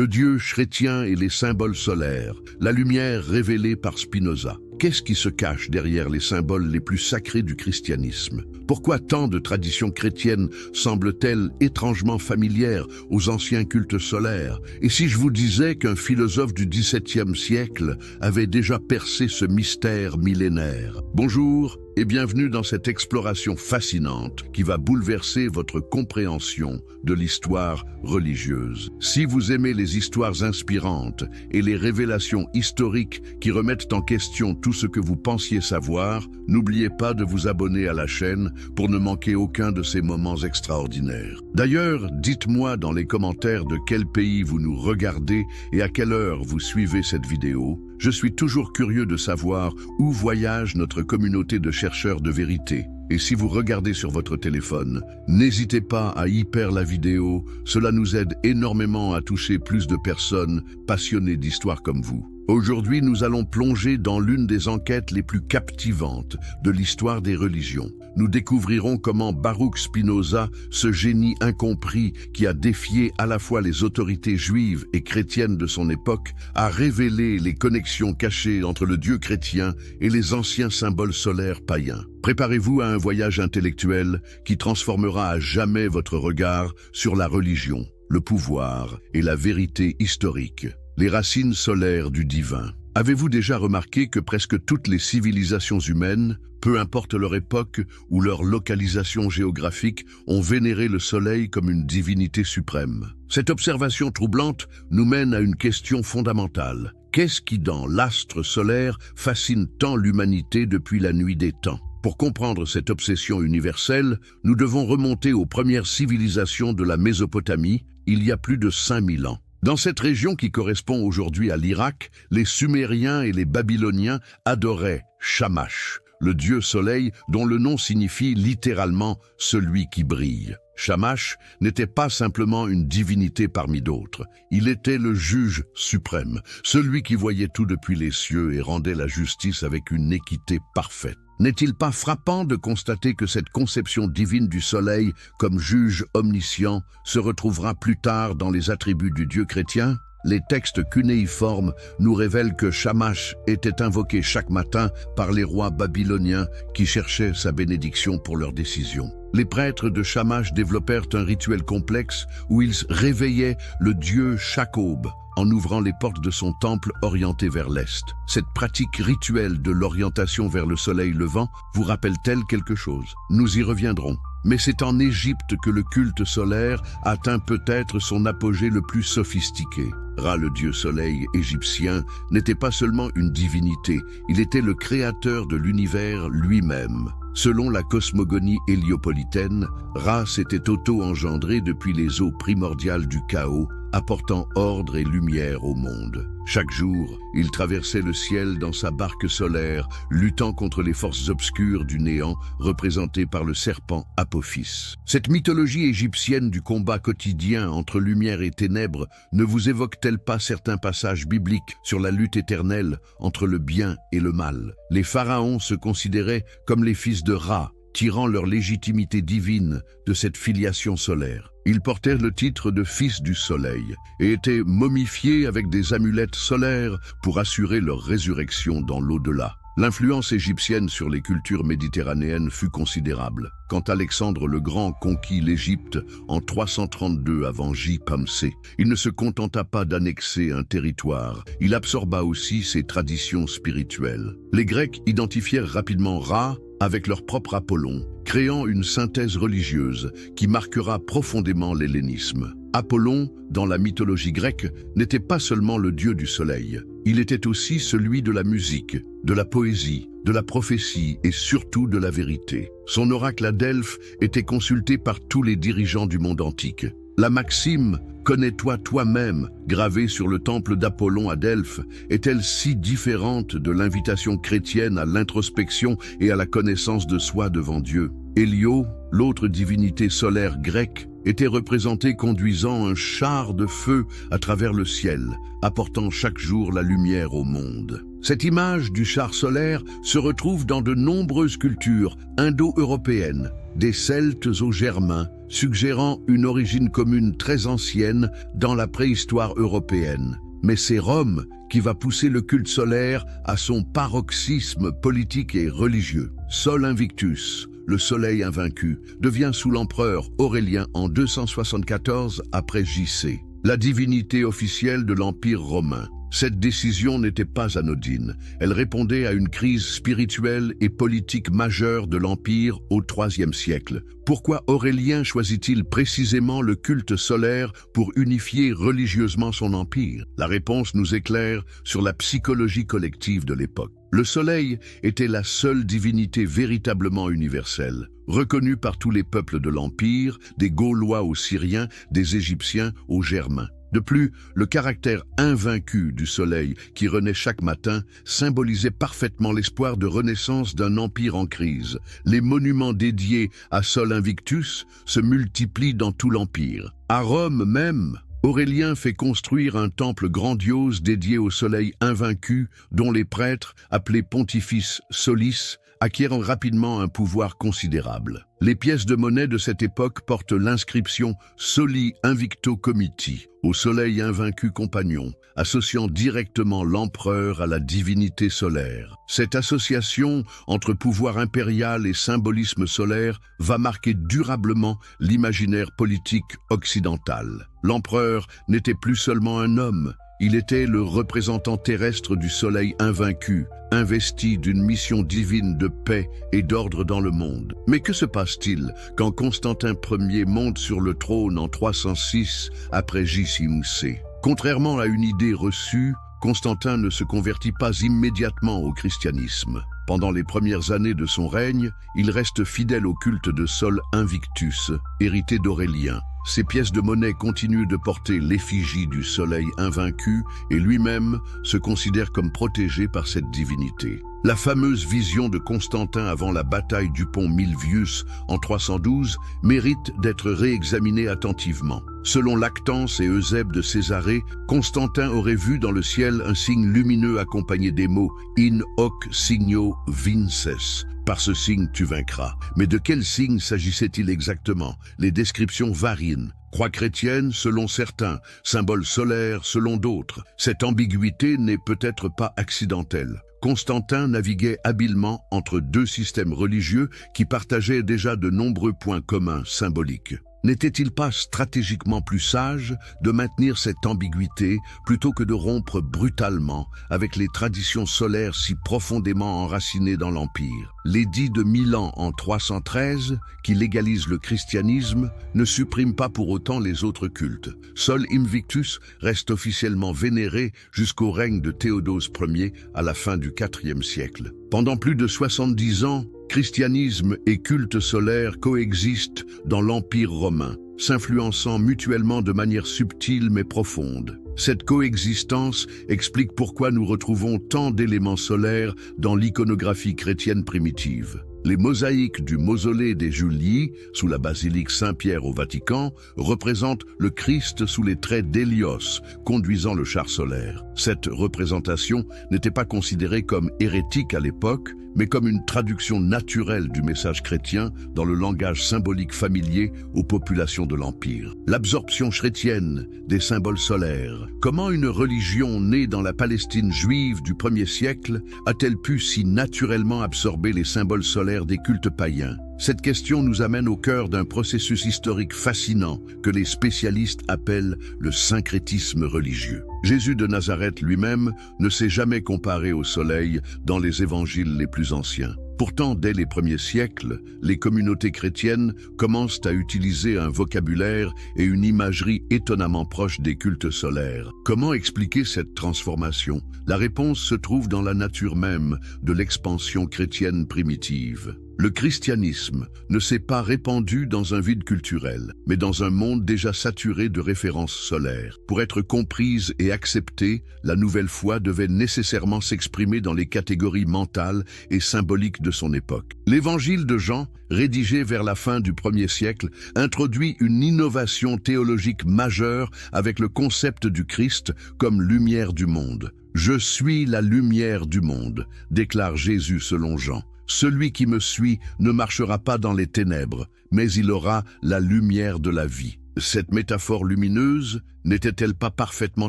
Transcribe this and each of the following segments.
Le Dieu chrétien et les symboles solaires, la lumière révélée par Spinoza. Qu'est-ce qui se cache derrière les symboles les plus sacrés du christianisme? Pourquoi tant de traditions chrétiennes semblent-elles étrangement familières aux anciens cultes solaires? Et si je vous disais qu'un philosophe du XVIIe siècle avait déjà percé ce mystère millénaire? Bonjour et bienvenue dans cette exploration fascinante qui va bouleverser votre compréhension de l'histoire religieuse. Si vous aimez les histoires inspirantes et les révélations historiques qui remettent en question tout ce que vous pensiez savoir, n'oubliez pas de vous abonner à la chaîne pour ne manquer aucun de ces moments extraordinaires. D'ailleurs, dites-moi dans les commentaires de quel pays vous nous regardez et à quelle heure vous suivez cette vidéo. Je suis toujours curieux de savoir où voyage notre communauté de chercheurs de vérité. Et si vous regardez sur votre téléphone, n'hésitez pas à hyper la vidéo, cela nous aide énormément à toucher plus de personnes passionnées d'histoire comme vous. Aujourd'hui, nous allons plonger dans l'une des enquêtes les plus captivantes de l'histoire des religions. Nous découvrirons comment Baruch Spinoza, ce génie incompris qui a défié à la fois les autorités juives et chrétiennes de son époque, a révélé les connexions cachées entre le Dieu chrétien et les anciens symboles solaires païens. Préparez-vous à un voyage intellectuel qui transformera à jamais votre regard sur la religion, le pouvoir et la vérité historique. Les racines solaires du divin. Avez-vous déjà remarqué que presque toutes les civilisations humaines, peu importe leur époque ou leur localisation géographique, ont vénéré le soleil comme une divinité suprême? Cette observation troublante nous mène à une question fondamentale. Qu'est-ce qui, dans l'astre solaire, fascine tant l'humanité depuis la nuit des temps? Pour comprendre cette obsession universelle, nous devons remonter aux premières civilisations de la Mésopotamie, il y a plus de 5000 ans. Dans cette région qui correspond aujourd'hui à l'Irak, les Sumériens et les Babyloniens adoraient Shamash, le dieu soleil dont le nom signifie littéralement « celui qui brille ». Shamash n'était pas simplement une divinité parmi d'autres, il était le juge suprême, celui qui voyait tout depuis les cieux et rendait la justice avec une équité parfaite. N'est-il pas frappant de constater que cette conception divine du soleil comme juge omniscient se retrouvera plus tard dans les attributs du Dieu chrétien? Les textes cunéiformes nous révèlent que Shamash était invoqué chaque matin par les rois babyloniens qui cherchaient sa bénédiction pour leurs décisions. Les prêtres de Shamash développèrent un rituel complexe où ils réveillaient le dieu chaque aube en ouvrant les portes de son temple orienté vers l'est. Cette pratique rituelle de l'orientation vers le soleil levant vous rappelle-t-elle quelque chose? Nous y reviendrons. Mais c'est en Égypte que le culte solaire atteint peut-être son apogée le plus sophistiqué. Ra, le dieu soleil égyptien, n'était pas seulement une divinité, il était le créateur de l'univers lui-même. Selon la cosmogonie héliopolitaine, Ra s'était auto-engendré depuis les eaux primordiales du chaos, apportant ordre et lumière au monde. Chaque jour, il traversait le ciel dans sa barque solaire, luttant contre les forces obscures du néant, représentées par le serpent Apophis. Cette mythologie égyptienne du combat quotidien entre lumière et ténèbres ne vous évoque-t-elle pas certains passages bibliques sur la lutte éternelle entre le bien et le mal? Les pharaons se considéraient comme les fils de Ra, tirant leur légitimité divine de cette filiation solaire. Ils portèrent le titre de fils du soleil et étaient momifiés avec des amulettes solaires pour assurer leur résurrection dans l'au-delà. L'influence égyptienne sur les cultures méditerranéennes fut considérable. Quand Alexandre le Grand conquit l'Égypte en 332 avant J-Pamsé, il ne se contenta pas d'annexer un territoire, il absorba aussi ses traditions spirituelles. Les Grecs identifièrent rapidement Ra avec leur propre Apollon, créant une synthèse religieuse qui marquera profondément l'hellénisme. Apollon, dans la mythologie grecque, n'était pas seulement le dieu du soleil, il était aussi celui de la musique, de la poésie, de la prophétie et surtout de la vérité. Son oracle à Delphes était consulté par tous les dirigeants du monde antique. La maxime « Connais-toi toi-même » gravée sur le temple d'Apollon à Delphes est-elle si différente de l'invitation chrétienne à l'introspection et à la connaissance de soi devant Dieu? Hélio, l'autre divinité solaire grecque, était représenté conduisant un char de feu à travers le ciel, apportant chaque jour la lumière au monde. Cette image du char solaire se retrouve dans de nombreuses cultures indo-européennes, des Celtes aux Germains, suggérant une origine commune très ancienne dans la préhistoire européenne. Mais c'est Rome qui va pousser le culte solaire à son paroxysme politique et religieux. Sol Invictus, le soleil invaincu, devient sous l'empereur Aurélien en 274 après J.C., la divinité officielle de l'Empire romain. Cette décision n'était pas anodine. Elle répondait à une crise spirituelle et politique majeure de l'Empire au IIIe siècle. Pourquoi Aurélien choisit-il précisément le culte solaire pour unifier religieusement son empire? La réponse nous éclaire sur la psychologie collective de l'époque. Le soleil était la seule divinité véritablement universelle, reconnue par tous les peuples de l'Empire, des Gaulois aux Syriens, des Égyptiens aux Germains. De plus, le caractère invaincu du soleil qui renaît chaque matin symbolisait parfaitement l'espoir de renaissance d'un empire en crise. Les monuments dédiés à Sol Invictus se multiplient dans tout l'empire. À Rome même, Aurélien fait construire un temple grandiose dédié au soleil invaincu dont les prêtres, appelés Pontifex Solis, acquièrent rapidement un pouvoir considérable. Les pièces de monnaie de cette époque portent l'inscription Soli Invicto Comiti, au soleil invaincu compagnon, associant directement l'empereur à la divinité solaire. Cette association entre pouvoir impérial et symbolisme solaire va marquer durablement l'imaginaire politique occidental. L'empereur n'était plus seulement un homme, il était le représentant terrestre du soleil invaincu, investi d'une mission divine de paix et d'ordre dans le monde. Mais que se passe-t-il quand Constantin Ier monte sur le trône en 306 après J.C.? Contrairement à une idée reçue, Constantin ne se convertit pas immédiatement au christianisme. Pendant les premières années de son règne, il reste fidèle au culte de Sol Invictus, hérité d'Aurélien. Ses pièces de monnaie continuent de porter l'effigie du soleil invaincu et lui-même se considère comme protégé par cette divinité. La fameuse vision de Constantin avant la bataille du pont Milvius en 312 mérite d'être réexaminée attentivement. Selon Lactance et Eusèbe de Césarée, Constantin aurait vu dans le ciel un signe lumineux accompagné des mots « In hoc signo vinces ». Par ce signe, tu vaincras. Mais de quel signe s'agissait-il exactement? Les descriptions varient. Croix chrétienne selon certains, symbole solaire selon d'autres. Cette ambiguïté n'est peut-être pas accidentelle. Constantin naviguait habilement entre deux systèmes religieux qui partageaient déjà de nombreux points communs symboliques. N'était-il pas stratégiquement plus sage de maintenir cette ambiguïté plutôt que de rompre brutalement avec les traditions solaires si profondément enracinées dans l'Empire? L'édit de Milan en 313, qui légalise le christianisme, ne supprime pas pour autant les autres cultes. Sol Invictus reste officiellement vénéré jusqu'au règne de Théodose Ier à la fin du IVe siècle. Pendant plus de 70 ans, christianisme et culte solaire coexistent dans l'Empire romain, s'influençant mutuellement de manière subtile mais profonde. Cette coexistence explique pourquoi nous retrouvons tant d'éléments solaires dans l'iconographie chrétienne primitive. Les mosaïques du mausolée des Julii, sous la basilique Saint-Pierre au Vatican, représentent le Christ sous les traits d'Hélios, conduisant le char solaire. Cette représentation n'était pas considérée comme hérétique à l'époque, mais comme une traduction naturelle du message chrétien dans le langage symbolique familier aux populations de l'Empire. L'absorption chrétienne des symboles solaires. Comment une religion née dans la Palestine juive du 1er siècle a-t-elle pu si naturellement absorber les symboles solaires des cultes païens? Cette question nous amène au cœur d'un processus historique fascinant que les spécialistes appellent le syncrétisme religieux. Jésus de Nazareth lui-même ne s'est jamais comparé au soleil dans les évangiles les plus anciens. Pourtant, dès les premiers siècles, les communautés chrétiennes commencent à utiliser un vocabulaire et une imagerie étonnamment proches des cultes solaires. Comment expliquer cette transformation? La réponse se trouve dans la nature même de l'expansion chrétienne primitive. Le christianisme ne s'est pas répandu dans un vide culturel, mais dans un monde déjà saturé de références solaires. Pour être comprise et acceptée, la nouvelle foi devait nécessairement s'exprimer dans les catégories mentales et symboliques de son époque. L'évangile de Jean, rédigé vers la fin du 1er siècle, introduit une innovation théologique majeure avec le concept du Christ comme lumière du monde. « Je suis la lumière du monde », déclare Jésus selon Jean. « Celui qui me suit ne marchera pas dans les ténèbres, mais il aura la lumière de la vie. » Cette métaphore lumineuse n'était-elle pas parfaitement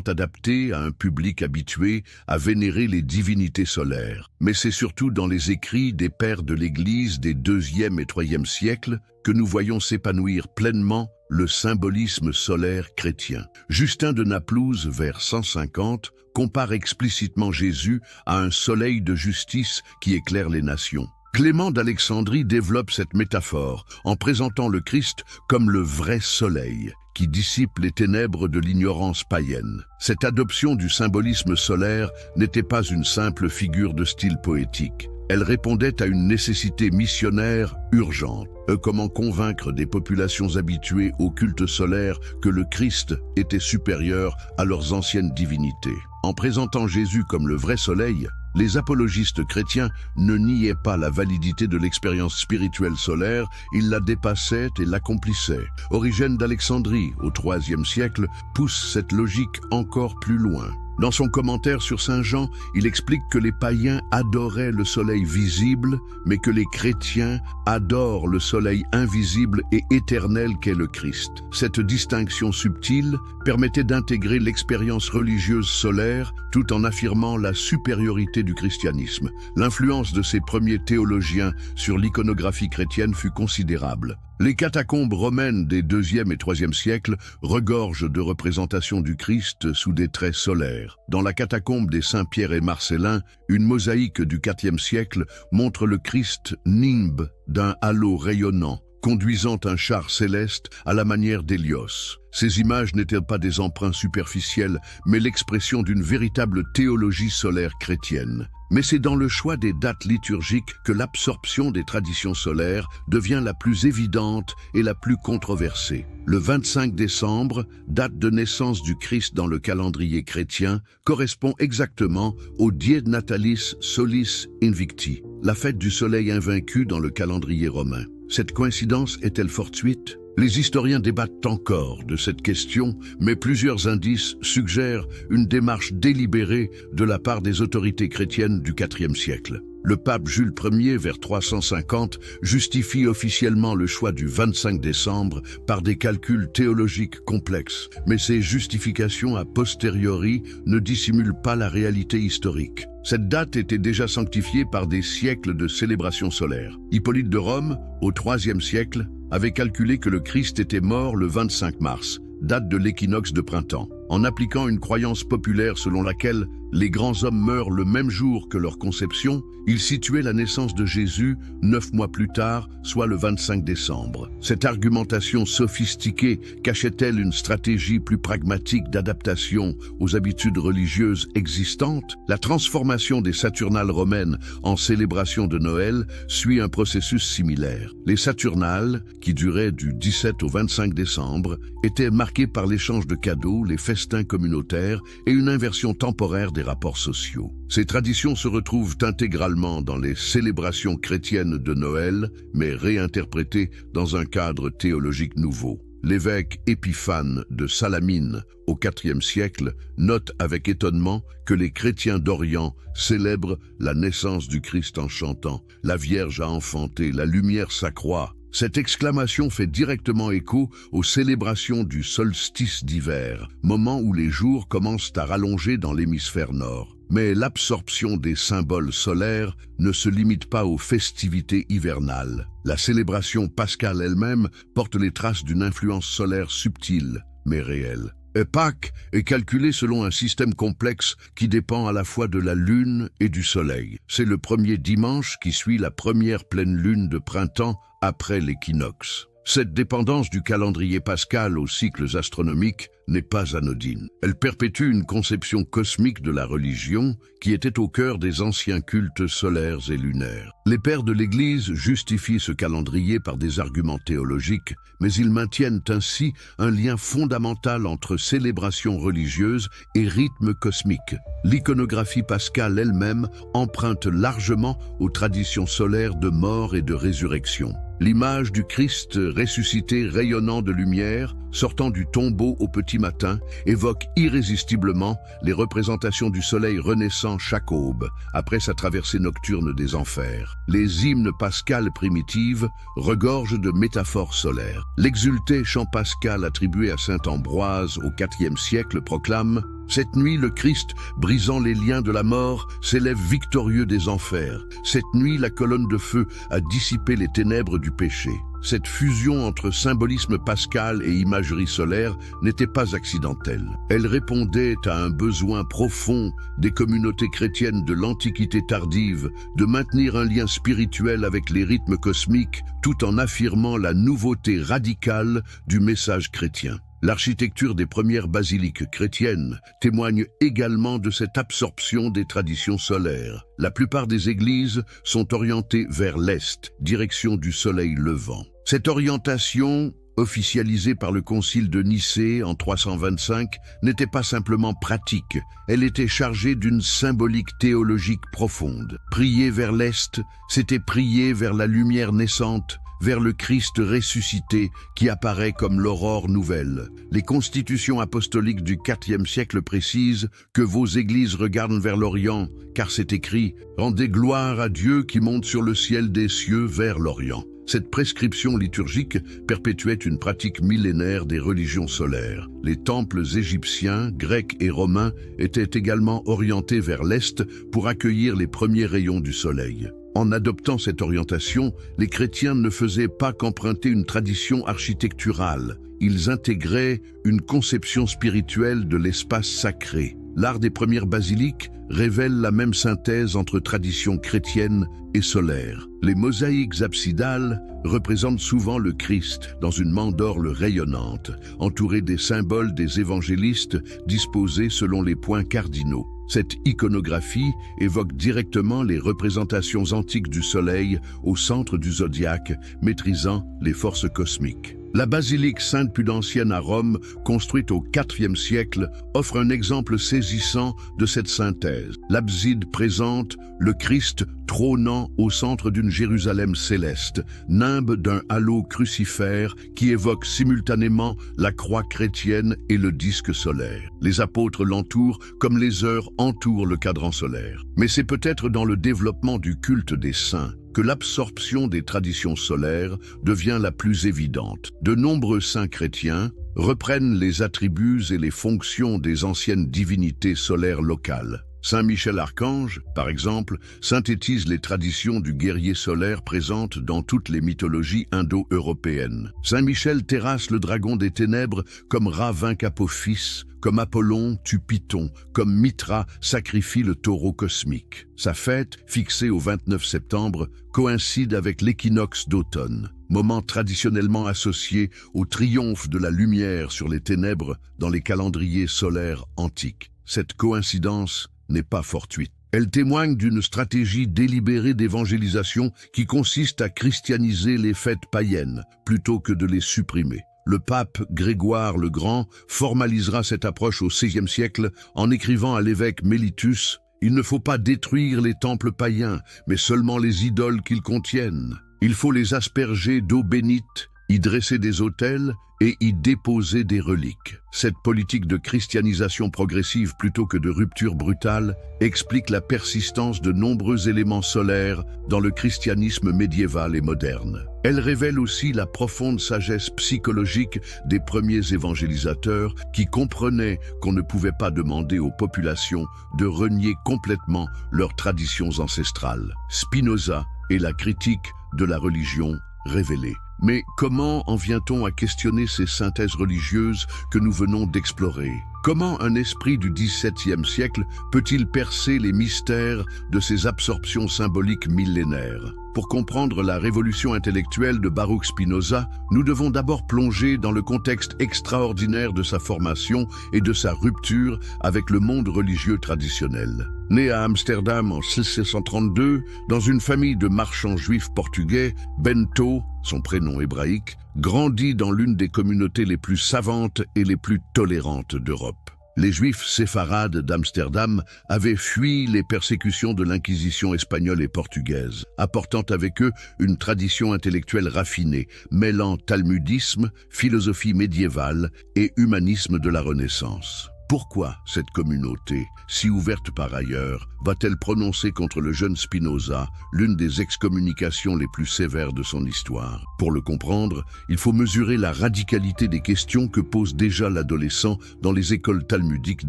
adaptée à un public habitué à vénérer les divinités solaires? Mais c'est surtout dans les écrits des pères de l'Église des 2e et 3e siècles que nous voyons s'épanouir pleinement le symbolisme solaire chrétien. Justin de Naplouse, vers 150, compare explicitement Jésus à un soleil de justice qui éclaire les nations. Clément d'Alexandrie développe cette métaphore en présentant le Christ comme le vrai soleil, qui dissipe les ténèbres de l'ignorance païenne. Cette adoption du symbolisme solaire n'était pas une simple figure de style poétique. Elle répondait à une nécessité missionnaire urgente. Comment convaincre des populations habituées au culte solaire que le Christ était supérieur à leurs anciennes divinités? En présentant Jésus comme le vrai soleil, les apologistes chrétiens ne niaient pas la validité de l'expérience spirituelle solaire, ils la dépassaient et l'accomplissaient. Origène d'Alexandrie, au IIIe siècle, pousse cette logique encore plus loin. Dans son commentaire sur Saint Jean, il explique que les païens adoraient le soleil visible, mais que les chrétiens adorent le soleil invisible et éternel qu'est le Christ. Cette distinction subtile permettait d'intégrer l'expérience religieuse solaire tout en affirmant la supériorité du christianisme. L'influence de ces premiers théologiens sur l'iconographie chrétienne fut considérable. Les catacombes romaines des 2e et 3e siècles regorgent de représentations du Christ sous des traits solaires. Dans la catacombe des Saint-Pierre et Marcellin, une mosaïque du 4e siècle montre le Christ nimbe d'un halo rayonnant, conduisant un char céleste à la manière d'Hélios. Ces images n'étaient pas des emprunts superficiels, mais l'expression d'une véritable théologie solaire chrétienne. Mais c'est dans le choix des dates liturgiques que l'absorption des traditions solaires devient la plus évidente et la plus controversée. Le 25 décembre, date de naissance du Christ dans le calendrier chrétien, correspond exactement au Die Natalis Solis Invicti, la fête du soleil invaincu dans le calendrier romain. Cette coïncidence est-elle fortuite? Les historiens débattent encore de cette question, mais plusieurs indices suggèrent une démarche délibérée de la part des autorités chrétiennes du IVe siècle. Le pape Jules Ier, vers 350, justifie officiellement le choix du 25 décembre par des calculs théologiques complexes, mais ces justifications a posteriori ne dissimulent pas la réalité historique. Cette date était déjà sanctifiée par des siècles de célébration solaire. Hippolyte de Rome, au IIIe siècle, avait calculé que le Christ était mort le 25 mars, date de l'équinoxe de printemps, en appliquant une croyance populaire selon laquelle les grands hommes meurent le même jour que leur conception. Il situait la naissance de Jésus 9 mois plus tard, soit le 25 décembre. Cette argumentation sophistiquée cachait-elle une stratégie plus pragmatique d'adaptation aux habitudes religieuses existantes? La transformation des Saturnales romaines en célébration de Noël suit un processus similaire. Les Saturnales, qui duraient du 17 au 25 décembre, étaient marquées par l'échange de cadeaux, les festins communautaires et une inversion temporaire des rapports sociaux. Ces traditions se retrouvent intégralement dans les célébrations chrétiennes de Noël, mais réinterprétées dans un cadre théologique nouveau. L'évêque Épiphane de Salamine, au IVe siècle, note avec étonnement que les chrétiens d'Orient célèbrent la naissance du Christ en chantant « La Vierge a enfanté, la lumière s'accroît ». Cette exclamation fait directement écho aux célébrations du solstice d'hiver, moment où les jours commencent à rallonger dans l'hémisphère nord. Mais l'absorption des symboles solaires ne se limite pas aux festivités hivernales. La célébration pascale elle-même porte les traces d'une influence solaire subtile, mais réelle. Pâques est calculé selon un système complexe qui dépend à la fois de la lune et du soleil. C'est le premier dimanche qui suit la première pleine lune de printemps après l'équinoxe. Cette dépendance du calendrier pascal aux cycles astronomiques n'est pas anodine. Elle perpétue une conception cosmique de la religion qui était au cœur des anciens cultes solaires et lunaires. Les pères de l'Église justifient ce calendrier par des arguments théologiques, mais ils maintiennent ainsi un lien fondamental entre célébrations religieuses et rythmes cosmiques. L'iconographie pascale elle-même emprunte largement aux traditions solaires de mort et de résurrection. L'image du Christ ressuscité rayonnant de lumière, sortant du tombeau au petit matin, évoque irrésistiblement les représentations du soleil renaissant chaque aube, après sa traversée nocturne des enfers. Les hymnes pascals primitives regorgent de métaphores solaires. L'exulté chant pascal attribué à saint Ambroise au IVe siècle proclame « Cette nuit, le Christ, brisant les liens de la mort, s'élève victorieux des enfers. Cette nuit, la colonne de feu a dissipé les ténèbres du péché. » Cette fusion entre symbolisme pascal et imagerie solaire n'était pas accidentelle. Elle répondait à un besoin profond des communautés chrétiennes de l'Antiquité tardive de maintenir un lien spirituel avec les rythmes cosmiques tout en affirmant la nouveauté radicale du message chrétien. L'architecture des premières basiliques chrétiennes témoigne également de cette absorption des traditions solaires. La plupart des églises sont orientées vers l'est, direction du soleil levant. Cette orientation, officialisée par le concile de Nicée en 325, n'était pas simplement pratique, elle était chargée d'une symbolique théologique profonde. Prier vers l'est, c'était prier vers la lumière naissante, vers le Christ ressuscité qui apparaît comme l'aurore nouvelle. Les constitutions apostoliques du IVe siècle précisent que vos églises regardent vers l'Orient, car c'est écrit « Rendez gloire à Dieu qui monte sur le ciel des cieux vers l'Orient ». Cette prescription liturgique perpétuait une pratique millénaire des religions solaires. Les temples égyptiens, grecs et romains étaient également orientés vers l'est pour accueillir les premiers rayons du soleil. En adoptant cette orientation, les chrétiens ne faisaient pas qu'emprunter une tradition architecturale, ils intégraient une conception spirituelle de l'espace sacré. L'art des premières basiliques révèle la même synthèse entre tradition chrétienne et solaire. Les mosaïques absidales représentent souvent le Christ dans une mandorle rayonnante, entourée des symboles des évangélistes disposés selon les points cardinaux. Cette iconographie évoque directement les représentations antiques du soleil au centre du zodiaque, maîtrisant les forces cosmiques. La basilique Sainte-Pudentienne à Rome, construite au IVe siècle, offre un exemple saisissant de cette synthèse. L'abside présente le Christ trônant au centre d'une Jérusalem céleste, nimbe d'un halo crucifère qui évoque simultanément la croix chrétienne et le disque solaire. Les apôtres l'entourent comme les heures entourent le cadran solaire. Mais c'est peut-être dans le développement du culte des saints que l'absorption des traditions solaires devient la plus évidente. De nombreux saints chrétiens reprennent les attributs et les fonctions des anciennes divinités solaires locales. Saint Michel Archange, par exemple, synthétise les traditions du guerrier solaire présentes dans toutes les mythologies indo-européennes. Saint Michel terrasse le dragon des ténèbres comme Ra vainc Apophis, comme Apollon tue Python, comme Mithra sacrifie le taureau cosmique. Sa fête, fixée au 29 septembre, coïncide avec l'équinoxe d'automne, moment traditionnellement associé au triomphe de la lumière sur les ténèbres dans les calendriers solaires antiques. Cette coïncidence n'est pas fortuite. Elle témoigne d'une stratégie délibérée d'évangélisation qui consiste à christianiser les fêtes païennes plutôt que de les supprimer. Le pape Grégoire le Grand formalisera cette approche au XVIe siècle en écrivant à l'évêque Mellitus « Il ne faut pas détruire les temples païens, mais seulement les idoles qu'ils contiennent. Il faut les asperger d'eau bénite, y dresser des autels et y déposer des reliques. » Cette politique de christianisation progressive plutôt que de rupture brutale explique la persistance de nombreux éléments solaires dans le christianisme médiéval et moderne. Elle révèle aussi la profonde sagesse psychologique des premiers évangélisateurs qui comprenaient qu'on ne pouvait pas demander aux populations de renier complètement leurs traditions ancestrales. Spinoza et la critique de la religion révélée. Mais comment en vient-on à questionner ces synthèses religieuses que nous venons d'explorer? Comment un esprit du XVIIe siècle peut-il percer les mystères de ces absorptions symboliques millénaires? Pour comprendre la révolution intellectuelle de Baruch Spinoza, nous devons d'abord plonger dans le contexte extraordinaire de sa formation et de sa rupture avec le monde religieux traditionnel. Né à Amsterdam en 1632, dans une famille de marchands juifs portugais, Bento, son prénom hébraïque, grandit dans l'une des communautés les plus savantes et les plus tolérantes d'Europe. Les Juifs séfarades d'Amsterdam avaient fui les persécutions de l'Inquisition espagnole et portugaise, apportant avec eux une tradition intellectuelle raffinée, mêlant talmudisme, philosophie médiévale et humanisme de la Renaissance. Pourquoi cette communauté, si ouverte par ailleurs, va-t-elle prononcer contre le jeune Spinoza l'une des excommunications les plus sévères de son histoire? Pour le comprendre, il faut mesurer la radicalité des questions que pose déjà l'adolescent dans les écoles talmudiques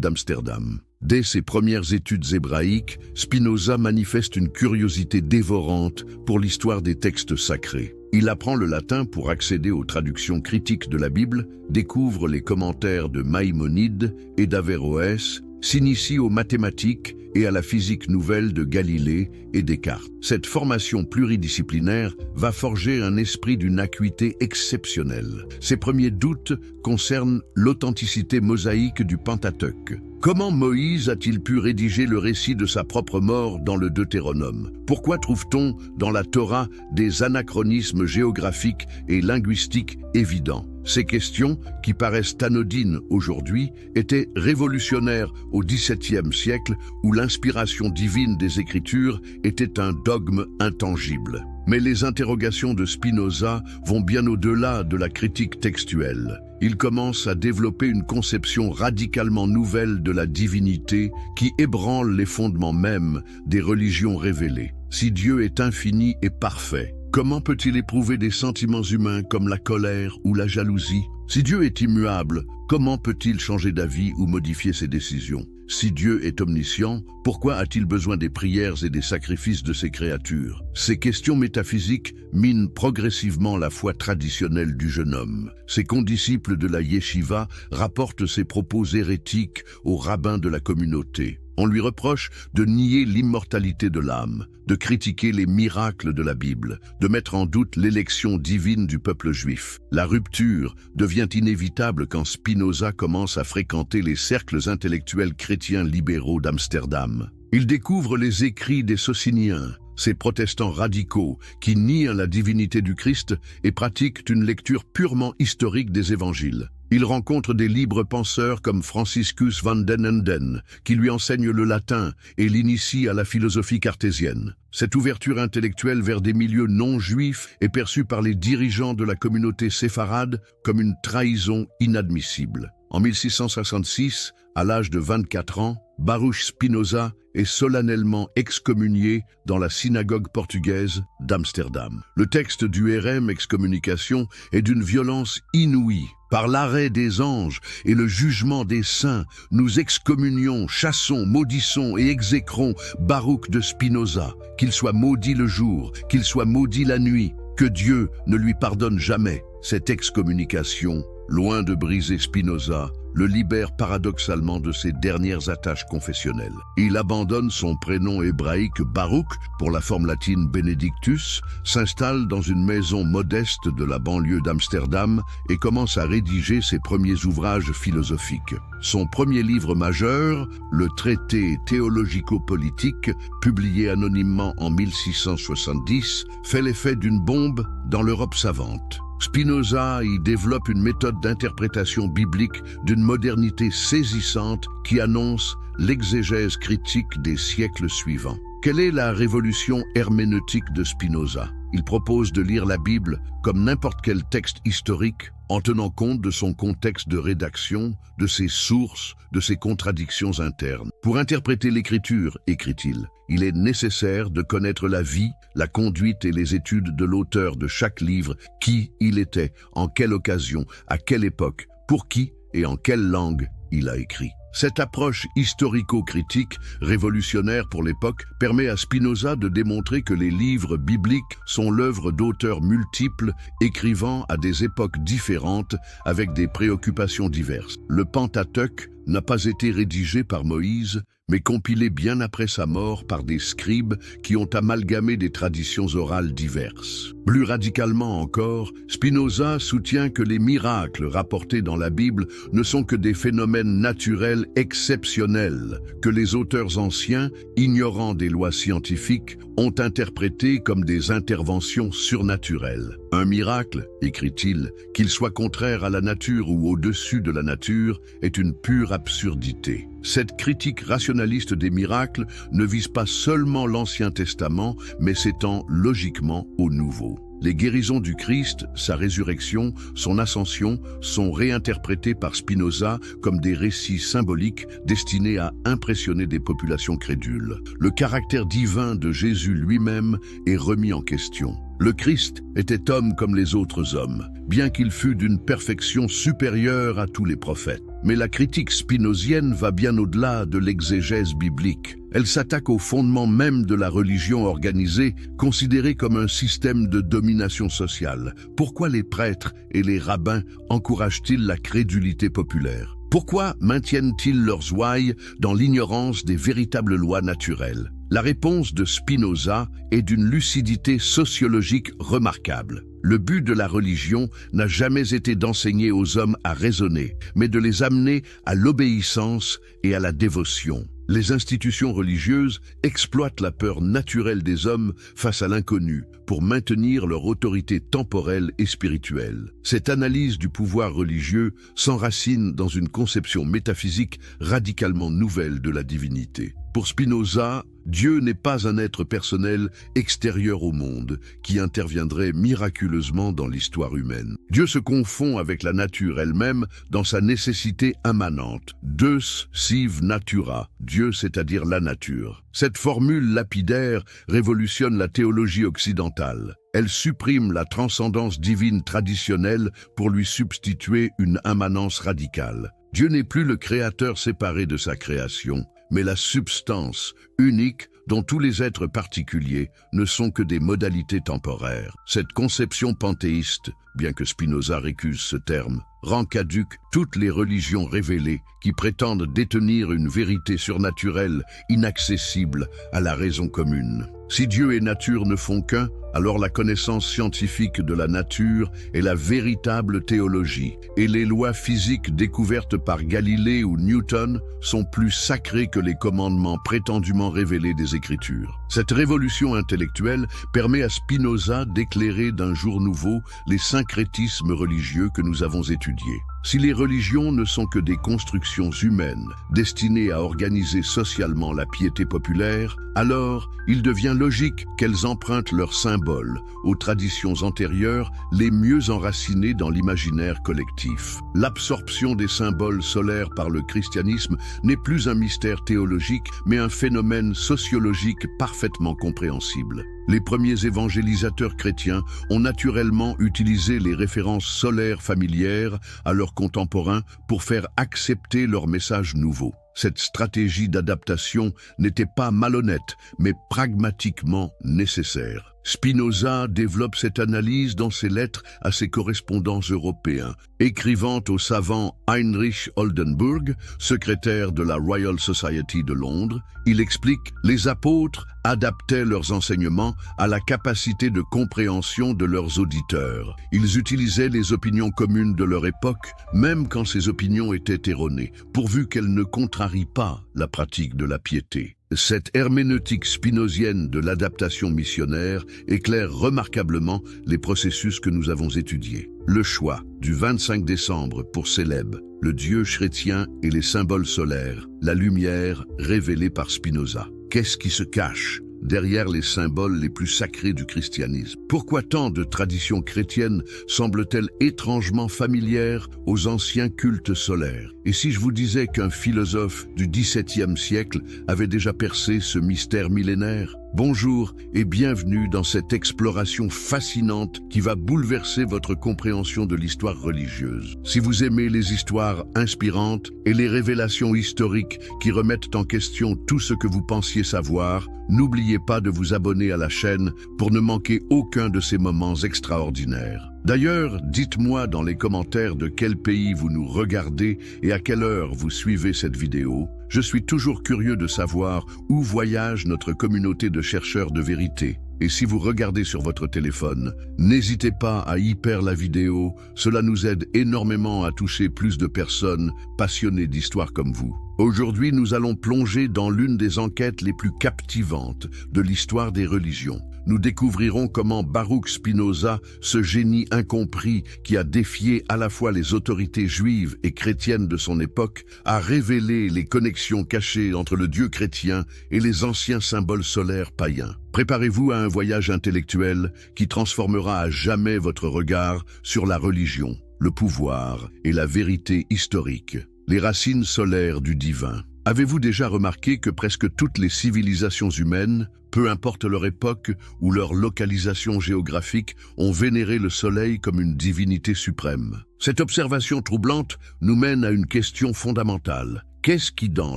d'Amsterdam. Dès ses premières études hébraïques, Spinoza manifeste une curiosité dévorante pour l'histoire des textes sacrés. Il apprend le latin pour accéder aux traductions critiques de la Bible, découvre les commentaires de Maïmonide et d'Averroès, s'initie aux mathématiques et à la physique nouvelle de Galilée et Descartes. Cette formation pluridisciplinaire va forger un esprit d'une acuité exceptionnelle. Ses premiers doutes concernent l'authenticité mosaïque du Pentateuque. Comment Moïse a-t-il pu rédiger le récit de sa propre mort dans le Deutéronome? Pourquoi trouve-t-on dans la Torah des anachronismes géographiques et linguistiques évidents? Ces questions, qui paraissent anodines aujourd'hui, étaient révolutionnaires au XVIIe siècle où l'inspiration divine des Écritures était un dogme intangible. Mais les interrogations de Spinoza vont bien au-delà de la critique textuelle. Il commence à développer une conception radicalement nouvelle de la divinité qui ébranle les fondements mêmes des religions révélées. Si Dieu est infini et parfait, comment peut-il éprouver des sentiments humains comme la colère ou la jalousie? Si Dieu est immuable, comment peut-il changer d'avis ou modifier ses décisions? Si Dieu est omniscient, pourquoi a-t-il besoin des prières et des sacrifices de ses créatures? Ces questions métaphysiques minent progressivement la foi traditionnelle du jeune homme. Ses condisciples de la yeshiva rapportent ses propos hérétiques aux rabbins de la communauté. On lui reproche de nier l'immortalité de l'âme, de critiquer les miracles de la Bible, de mettre en doute l'élection divine du peuple juif. La rupture devient inévitable quand Spinoza commence à fréquenter les cercles intellectuels chrétiens libéraux d'Amsterdam. Il découvre les écrits des Sociniens, ces protestants radicaux qui nient la divinité du Christ et pratiquent une lecture purement historique des évangiles. Il rencontre des libres penseurs comme Franciscus van den Enden, qui lui enseignent le latin et l'initie à la philosophie cartésienne. Cette ouverture intellectuelle vers des milieux non juifs est perçue par les dirigeants de la communauté séfarade comme une trahison inadmissible. En 1666, à l'âge de 24 ans, Baruch Spinoza est solennellement excommunié dans la synagogue portugaise d'Amsterdam. Le texte du RM excommunication est d'une violence inouïe. Par l'arrêt des anges et le jugement des saints, nous excommunions, chassons, maudissons et exécrons Baruch de Spinoza, qu'il soit maudit le jour, qu'il soit maudit la nuit, que Dieu ne lui pardonne jamais. Cette excommunication, loin de briser Spinoza, le libère paradoxalement de ses dernières attaches confessionnelles. Il abandonne son prénom hébraïque Baruch pour la forme latine Benedictus, s'installe dans une maison modeste de la banlieue d'Amsterdam et commence à rédiger ses premiers ouvrages philosophiques. Son premier livre majeur, le traité théologico-politique, publié anonymement en 1670, fait l'effet d'une bombe dans l'Europe savante. Spinoza y développe une méthode d'interprétation biblique d'une modernité saisissante qui annonce l'exégèse critique des siècles suivants. Quelle est la révolution herméneutique de Spinoza? Il propose de lire la Bible comme n'importe quel texte historique, en tenant compte de son contexte de rédaction, de ses sources, de ses contradictions internes. Pour interpréter l'Écriture, écrit-il, il est nécessaire de connaître la vie, la conduite et les études de l'auteur de chaque livre, qui il était, en quelle occasion, à quelle époque, pour qui et en quelle langue il a écrit. Cette approche historico-critique, révolutionnaire pour l'époque, permet à Spinoza de démontrer que les livres bibliques sont l'œuvre d'auteurs multiples, écrivant à des époques différentes avec des préoccupations diverses. Le Pentateuque, n'a pas été rédigé par Moïse, mais compilé bien après sa mort par des scribes qui ont amalgamé des traditions orales diverses. Plus radicalement encore, Spinoza soutient que les miracles rapportés dans la Bible ne sont que des phénomènes naturels exceptionnels, que les auteurs anciens, ignorant des lois scientifiques, ont interprétés comme des interventions surnaturelles. Un miracle, écrit-il, qu'il soit contraire à la nature ou au-dessus de la nature, est une pure absurdité. Cette critique rationaliste des miracles ne vise pas seulement l'Ancien Testament, mais s'étend logiquement au Nouveau. Les guérisons du Christ, sa résurrection, son ascension sont réinterprétées par Spinoza comme des récits symboliques destinés à impressionner des populations crédules. Le caractère divin de Jésus lui-même est remis en question. Le Christ était homme comme les autres hommes, bien qu'il fût d'une perfection supérieure à tous les prophètes. Mais la critique spinozienne va bien au-delà de l'exégèse biblique. Elle s'attaque au fondement même de la religion organisée, considérée comme un système de domination sociale. Pourquoi les prêtres et les rabbins encouragent-ils la crédulité populaire? Pourquoi maintiennent-ils leurs ouailles dans l'ignorance des véritables lois naturelles? La réponse de Spinoza est d'une lucidité sociologique remarquable. Le but de la religion n'a jamais été d'enseigner aux hommes à raisonner, mais de les amener à l'obéissance et à la dévotion. Les institutions religieuses exploitent la peur naturelle des hommes face à l'inconnu pour maintenir leur autorité temporelle et spirituelle. Cette analyse du pouvoir religieux s'enracine dans une conception métaphysique radicalement nouvelle de la divinité. Pour Spinoza, Dieu n'est pas un être personnel extérieur au monde qui interviendrait miraculeusement dans l'histoire humaine. Dieu se confond avec la nature elle-même dans sa nécessité immanente. Deus sive natura, Dieu c'est-à-dire la nature. Cette formule lapidaire révolutionne la théologie occidentale. Elle supprime la transcendance divine traditionnelle pour lui substituer une immanence radicale. Dieu n'est plus le créateur séparé de sa création, mais la substance unique dont tous les êtres particuliers ne sont que des modalités temporaires. Cette conception panthéiste, bien que Spinoza récuse ce terme, rend caduques toutes les religions révélées qui prétendent détenir une vérité surnaturelle inaccessible à la raison commune. Si Dieu et nature ne font qu'un, alors la connaissance scientifique de la nature est la véritable théologie, et les lois physiques découvertes par Galilée ou Newton sont plus sacrées que les commandements prétendument révélés des Écritures. Cette révolution intellectuelle permet à Spinoza d'éclairer d'un jour nouveau les syncrétismes religieux que nous avons étudiés. Si les religions ne sont que des constructions humaines destinées à organiser socialement la piété populaire, alors il devient logique qu'elles empruntent leurs symboles aux traditions antérieures les mieux enracinées dans l'imaginaire collectif. L'absorption des symboles solaires par le christianisme n'est plus un mystère théologique, mais un phénomène sociologique parfaitement compréhensible. Les premiers évangélisateurs chrétiens ont naturellement utilisé les références solaires familières à leurs contemporains pour faire accepter leur message nouveau. Cette stratégie d'adaptation n'était pas malhonnête, mais pragmatiquement nécessaire. Spinoza développe cette analyse dans ses lettres à ses correspondants européens. Écrivant au savant Heinrich Oldenburg, secrétaire de la Royal Society de Londres, il explique « Les apôtres adaptaient leurs enseignements à la capacité de compréhension de leurs auditeurs. Ils utilisaient les opinions communes de leur époque, même quand ces opinions étaient erronées, pourvu qu'elles ne contrarient pas la pratique de la piété. » Cette herméneutique spinozienne de l'adaptation missionnaire éclaire remarquablement les processus que nous avons étudiés. Le choix du 25 décembre pour Célèbre, le dieu chrétien et les symboles solaires, la lumière révélée par Spinoza. Qu'est-ce qui se cache derrière les symboles les plus sacrés du christianisme? Pourquoi tant de traditions chrétiennes semblent-elles étrangement familières aux anciens cultes solaires? Et si je vous disais qu'un philosophe du XVIIe siècle avait déjà percé ce mystère millénaire? Bonjour et bienvenue dans cette exploration fascinante qui va bouleverser votre compréhension de l'histoire religieuse. Si vous aimez les histoires inspirantes et les révélations historiques qui remettent en question tout ce que vous pensiez savoir, n'oubliez pas de vous abonner à la chaîne pour ne manquer aucun de ces moments extraordinaires. D'ailleurs, dites-moi dans les commentaires de quel pays vous nous regardez et à quelle heure vous suivez cette vidéo. Je suis toujours curieux de savoir où voyage notre communauté de chercheurs de vérité. Et si vous regardez sur votre téléphone, n'hésitez pas à hyper la vidéo, cela nous aide énormément à toucher plus de personnes passionnées d'histoire comme vous. Aujourd'hui, nous allons plonger dans l'une des enquêtes les plus captivantes de l'histoire des religions. Nous découvrirons comment Baruch Spinoza, ce génie incompris qui a défié à la fois les autorités juives et chrétiennes de son époque, a révélé les connexions cachées entre le Dieu chrétien et les anciens symboles solaires païens. Préparez-vous à un voyage intellectuel qui transformera à jamais votre regard sur la religion, le pouvoir et la vérité historique. Les racines solaires du divin. Avez-vous déjà remarqué que presque toutes les civilisations humaines, peu importe leur époque ou leur localisation géographique, ont vénéré le soleil comme une divinité suprême? Cette observation troublante nous mène à une question fondamentale. Qu'est-ce qui, dans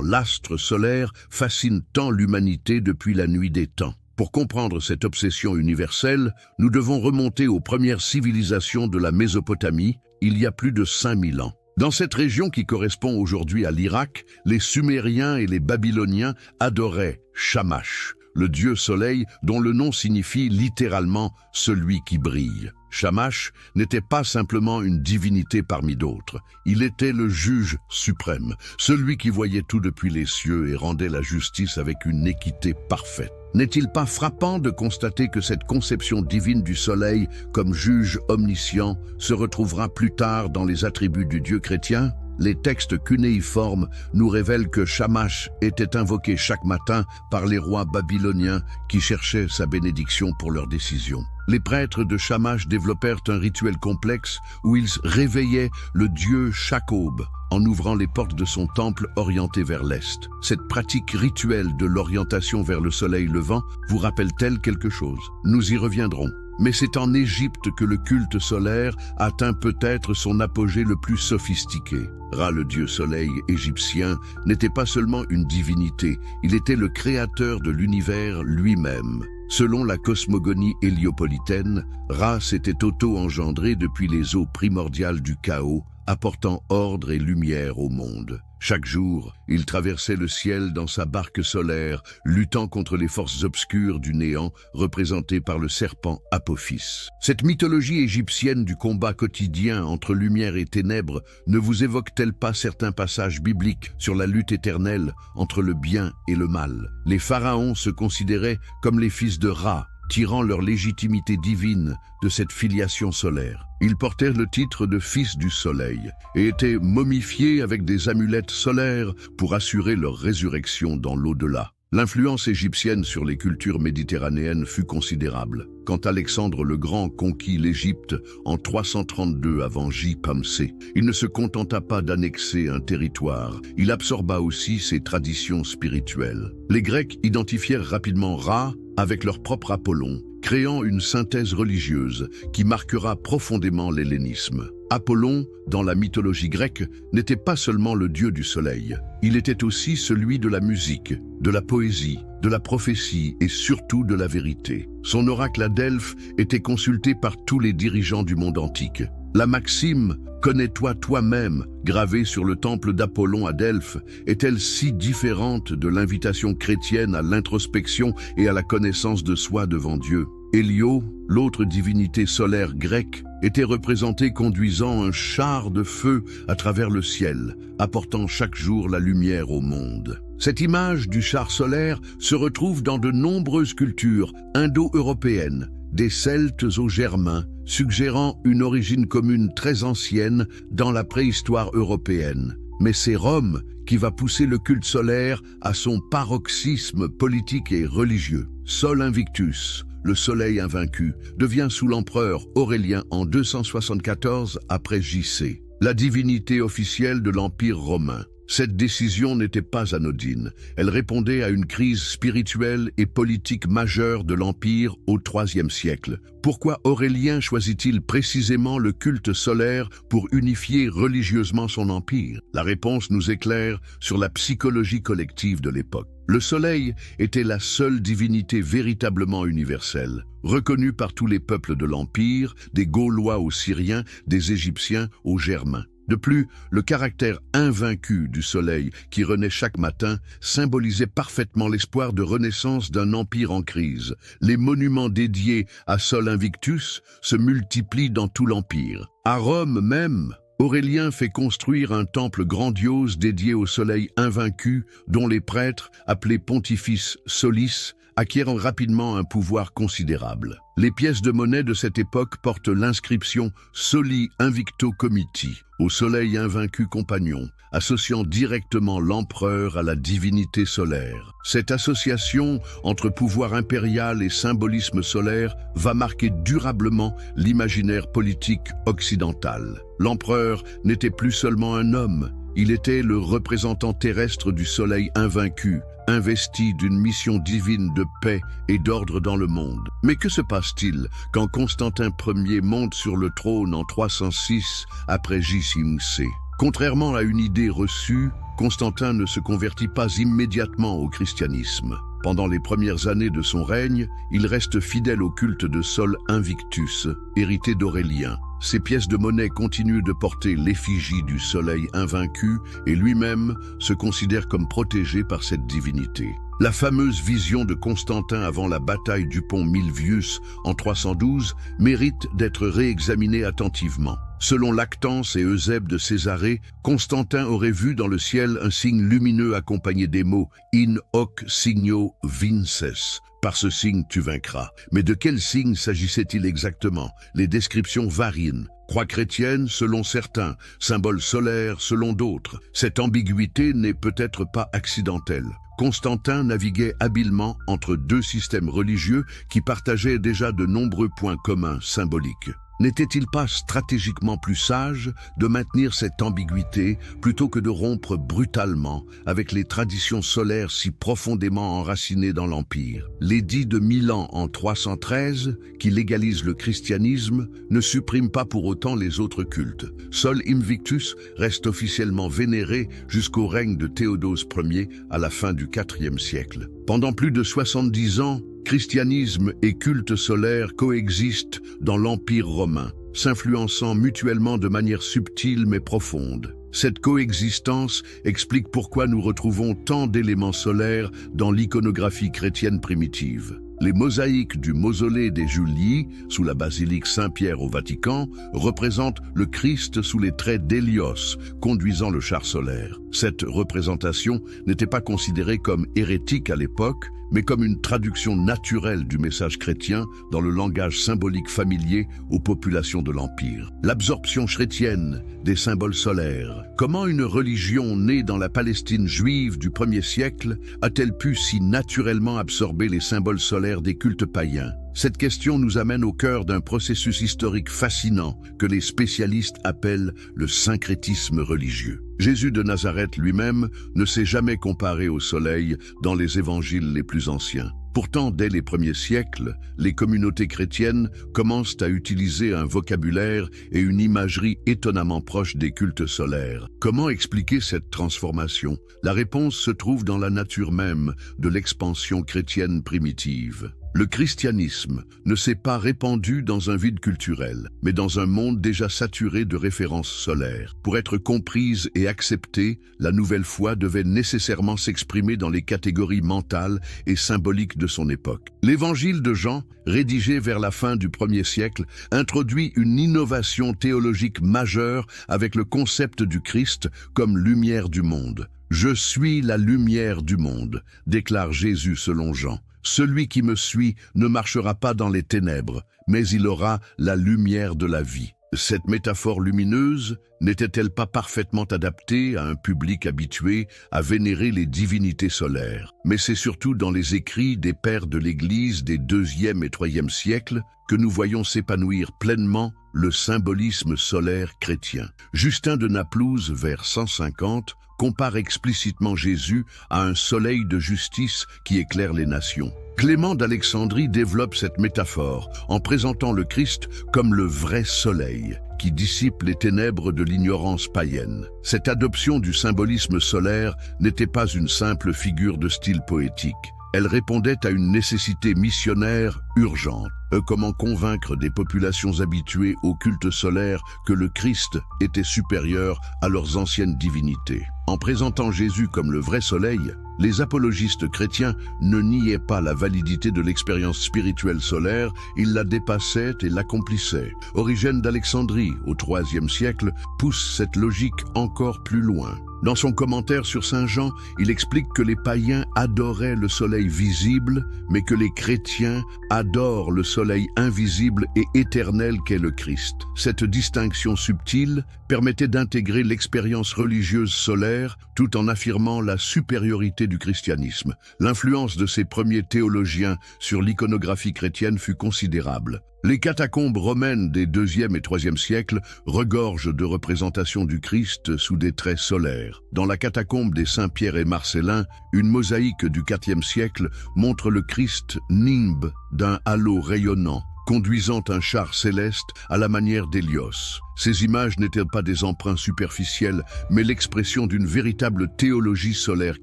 l'astre solaire, fascine tant l'humanité depuis la nuit des temps? Pour comprendre cette obsession universelle, nous devons remonter aux premières civilisations de la Mésopotamie, il y a plus de 5000 ans. Dans cette région qui correspond aujourd'hui à l'Irak, les Sumériens et les Babyloniens adoraient Shamash, le dieu soleil dont le nom signifie littéralement « celui qui brille ». Shamash n'était pas simplement une divinité parmi d'autres, il était le juge suprême, celui qui voyait tout depuis les cieux et rendait la justice avec une équité parfaite. N'est-il pas frappant de constater que cette conception divine du soleil comme juge omniscient se retrouvera plus tard dans les attributs du Dieu chrétien? Les textes cunéiformes nous révèlent que Shamash était invoqué chaque matin par les rois babyloniens qui cherchaient sa bénédiction pour leurs décisions. Les prêtres de Shamash développèrent un rituel complexe où ils réveillaient le dieu chaque aube en ouvrant les portes de son temple orienté vers l'est. Cette pratique rituelle de l'orientation vers le soleil levant vous rappelle-t-elle quelque chose? Nous y reviendrons. Mais c'est en Égypte que le culte solaire atteint peut-être son apogée le plus sophistiqué. Ra, le dieu soleil égyptien, n'était pas seulement une divinité, il était le créateur de l'univers lui-même. Selon la cosmogonie héliopolitaine, Ra s'était auto-engendré depuis les eaux primordiales du chaos, apportant ordre et lumière au monde. Chaque jour, il traversait le ciel dans sa barque solaire, luttant contre les forces obscures du néant représentées par le serpent Apophis. Cette mythologie égyptienne du combat quotidien entre lumière et ténèbres ne vous évoque-t-elle pas certains passages bibliques sur la lutte éternelle entre le bien et le mal? Les pharaons se considéraient comme les fils de Ra, tirant leur légitimité divine de cette filiation solaire. Ils portèrent le titre de fils du soleil et étaient momifiés avec des amulettes solaires pour assurer leur résurrection dans l'au-delà. L'influence égyptienne sur les cultures méditerranéennes fut considérable. Quand Alexandre le Grand conquit l'Égypte en 332 avant J-Pamsé, il ne se contenta pas d'annexer un territoire, il absorba aussi ses traditions spirituelles. Les Grecs identifièrent rapidement Ra avec leur propre Apollon, créant une synthèse religieuse qui marquera profondément l'hellénisme. Apollon, dans la mythologie grecque, n'était pas seulement le dieu du soleil, il était aussi celui de la musique, de la poésie, de la prophétie et surtout de la vérité. Son oracle à Delphes était consulté par tous les dirigeants du monde antique. La maxime « Connais-toi toi-même » gravée sur le temple d'Apollon à Delphes est-elle si différente de l'invitation chrétienne à l'introspection et à la connaissance de soi devant Dieu? Hélio, l'autre divinité solaire grecque, était représenté conduisant un char de feu à travers le ciel, apportant chaque jour la lumière au monde. Cette image du char solaire se retrouve dans de nombreuses cultures indo-européennes, des Celtes aux Germains, suggérant une origine commune très ancienne dans la préhistoire européenne. Mais c'est Rome qui va pousser le culte solaire à son paroxysme politique et religieux. Sol Invictus, le soleil invaincu, devient sous l'empereur Aurélien en 274 après J.C. la divinité officielle de l'Empire romain. Cette décision n'était pas anodine. Elle répondait à une crise spirituelle et politique majeure de l'Empire au IIIe siècle. Pourquoi Aurélien choisit-il précisément le culte solaire pour unifier religieusement son empire? La réponse nous éclaire sur la psychologie collective de l'époque. Le soleil était la seule divinité véritablement universelle, reconnue par tous les peuples de l'Empire, des Gaulois aux Syriens, des Égyptiens aux Germains. De plus, le caractère invaincu du soleil qui renaît chaque matin symbolisait parfaitement l'espoir de renaissance d'un empire en crise. Les monuments dédiés à Sol Invictus se multiplient dans tout l'empire. À Rome même, Aurélien fait construire un temple grandiose dédié au soleil invaincu dont les prêtres, appelés Pontifex Solis, acquièrent rapidement un pouvoir considérable. Les pièces de monnaie de cette époque portent l'inscription Soli Invicto Comiti, au soleil invaincu compagnon, associant directement l'empereur à la divinité solaire. Cette association entre pouvoir impérial et symbolisme solaire va marquer durablement l'imaginaire politique occidental. L'empereur n'était plus seulement un homme, il était le représentant terrestre du soleil invaincu, investi d'une mission divine de paix et d'ordre dans le monde. Mais que se passe-t-il quand Constantin Ier monte sur le trône en 306 après JC? Contrairement à une idée reçue, Constantin ne se convertit pas immédiatement au christianisme. Pendant les premières années de son règne, il reste fidèle au culte de Sol Invictus, hérité d'Aurélien. Ses pièces de monnaie continuent de porter l'effigie du soleil invaincu et lui-même se considère comme protégé par cette divinité. La fameuse vision de Constantin avant la bataille du pont Milvius en 312 mérite d'être réexaminée attentivement. Selon Lactance et Eusèbe de Césarée, Constantin aurait vu dans le ciel un signe lumineux accompagné des mots « In hoc signo vinces ». Par ce signe, tu vaincras. Mais de quel signe s'agissait-il exactement? Les descriptions varient. Croix chrétienne selon certains, symbole solaire selon d'autres. Cette ambiguïté n'est peut-être pas accidentelle. Constantin naviguait habilement entre deux systèmes religieux qui partageaient déjà de nombreux points communs symboliques. N'était-il pas stratégiquement plus sage de maintenir cette ambiguïté plutôt que de rompre brutalement avec les traditions solaires si profondément enracinées dans l'Empire? L'édit de Milan en 313, qui légalise le christianisme, ne supprime pas pour autant les autres cultes. Sol Invictus reste officiellement vénéré jusqu'au règne de Théodose Ier à la fin du IVe siècle. Pendant plus de 70 ans, christianisme et culte solaire coexistent dans l'Empire romain, s'influençant mutuellement de manière subtile mais profonde. Cette coexistence explique pourquoi nous retrouvons tant d'éléments solaires dans l'iconographie chrétienne primitive. Les mosaïques du mausolée des Julii, sous la basilique Saint-Pierre au Vatican, représentent le Christ sous les traits d'Hélios, conduisant le char solaire. Cette représentation n'était pas considérée comme hérétique à l'époque, mais comme une traduction naturelle du message chrétien dans le langage symbolique familier aux populations de l'Empire. L'absorption chrétienne des symboles solaires. Comment une religion née dans la Palestine juive du 1er siècle a-t-elle pu si naturellement absorber les symboles solaires des cultes païens? Cette question nous amène au cœur d'un processus historique fascinant que les spécialistes appellent le syncrétisme religieux. Jésus de Nazareth lui-même ne s'est jamais comparé au soleil dans les évangiles les plus anciens. Pourtant, dès les premiers siècles, les communautés chrétiennes commencent à utiliser un vocabulaire et une imagerie étonnamment proches des cultes solaires. Comment expliquer cette transformation? La réponse se trouve dans la nature même de l'expansion chrétienne primitive. Le christianisme ne s'est pas répandu dans un vide culturel, mais dans un monde déjà saturé de références solaires. Pour être comprise et acceptée, la nouvelle foi devait nécessairement s'exprimer dans les catégories mentales et symboliques de son époque. L'Évangile de Jean, rédigé vers la fin du 1er siècle, introduit une innovation théologique majeure avec le concept du Christ comme lumière du monde. « Je suis la lumière du monde », déclare Jésus selon Jean. Celui qui me suit ne marchera pas dans les ténèbres, mais il aura la lumière de la vie. Cette métaphore lumineuse n'était-elle pas parfaitement adaptée à un public habitué à vénérer les divinités solaires? Mais c'est surtout dans les écrits des pères de l'Église des 2e et 3e siècles que nous voyons s'épanouir pleinement le symbolisme solaire chrétien. Justin de Naplouse, vers 150, compare explicitement Jésus à un soleil de justice qui éclaire les nations. Clément d'Alexandrie développe cette métaphore en présentant le Christ comme le vrai soleil qui dissipe les ténèbres de l'ignorance païenne. Cette adoption du symbolisme solaire n'était pas une simple figure de style poétique. Elle répondait à une nécessité missionnaire urgente. Comment convaincre des populations habituées au culte solaire que le Christ était supérieur à leurs anciennes divinités? En présentant Jésus comme le vrai soleil, les apologistes chrétiens ne niaient pas la validité de l'expérience spirituelle solaire, ils la dépassaient et l'accomplissaient. Origène d'Alexandrie, au IIIe siècle, pousse cette logique encore plus loin. Dans son commentaire sur Saint Jean, il explique que les païens adoraient le soleil visible, mais que les chrétiens adorent le soleil invisible et éternel qu'est le Christ. Cette distinction subtile permettait d'intégrer l'expérience religieuse solaire tout en affirmant la supériorité du christianisme. L'influence de ces premiers théologiens sur l'iconographie chrétienne fut considérable. Les catacombes romaines des IIe et IIIe siècles regorgent de représentations du Christ sous des traits solaires. Dans la catacombe des Saint-Pierre et Marcellin, une mosaïque du IVe siècle montre le Christ nimbe d'un halo rayonnant, conduisant un char céleste à la manière d'Hélios. Ces images n'étaient pas des emprunts superficiels, mais l'expression d'une véritable théologie solaire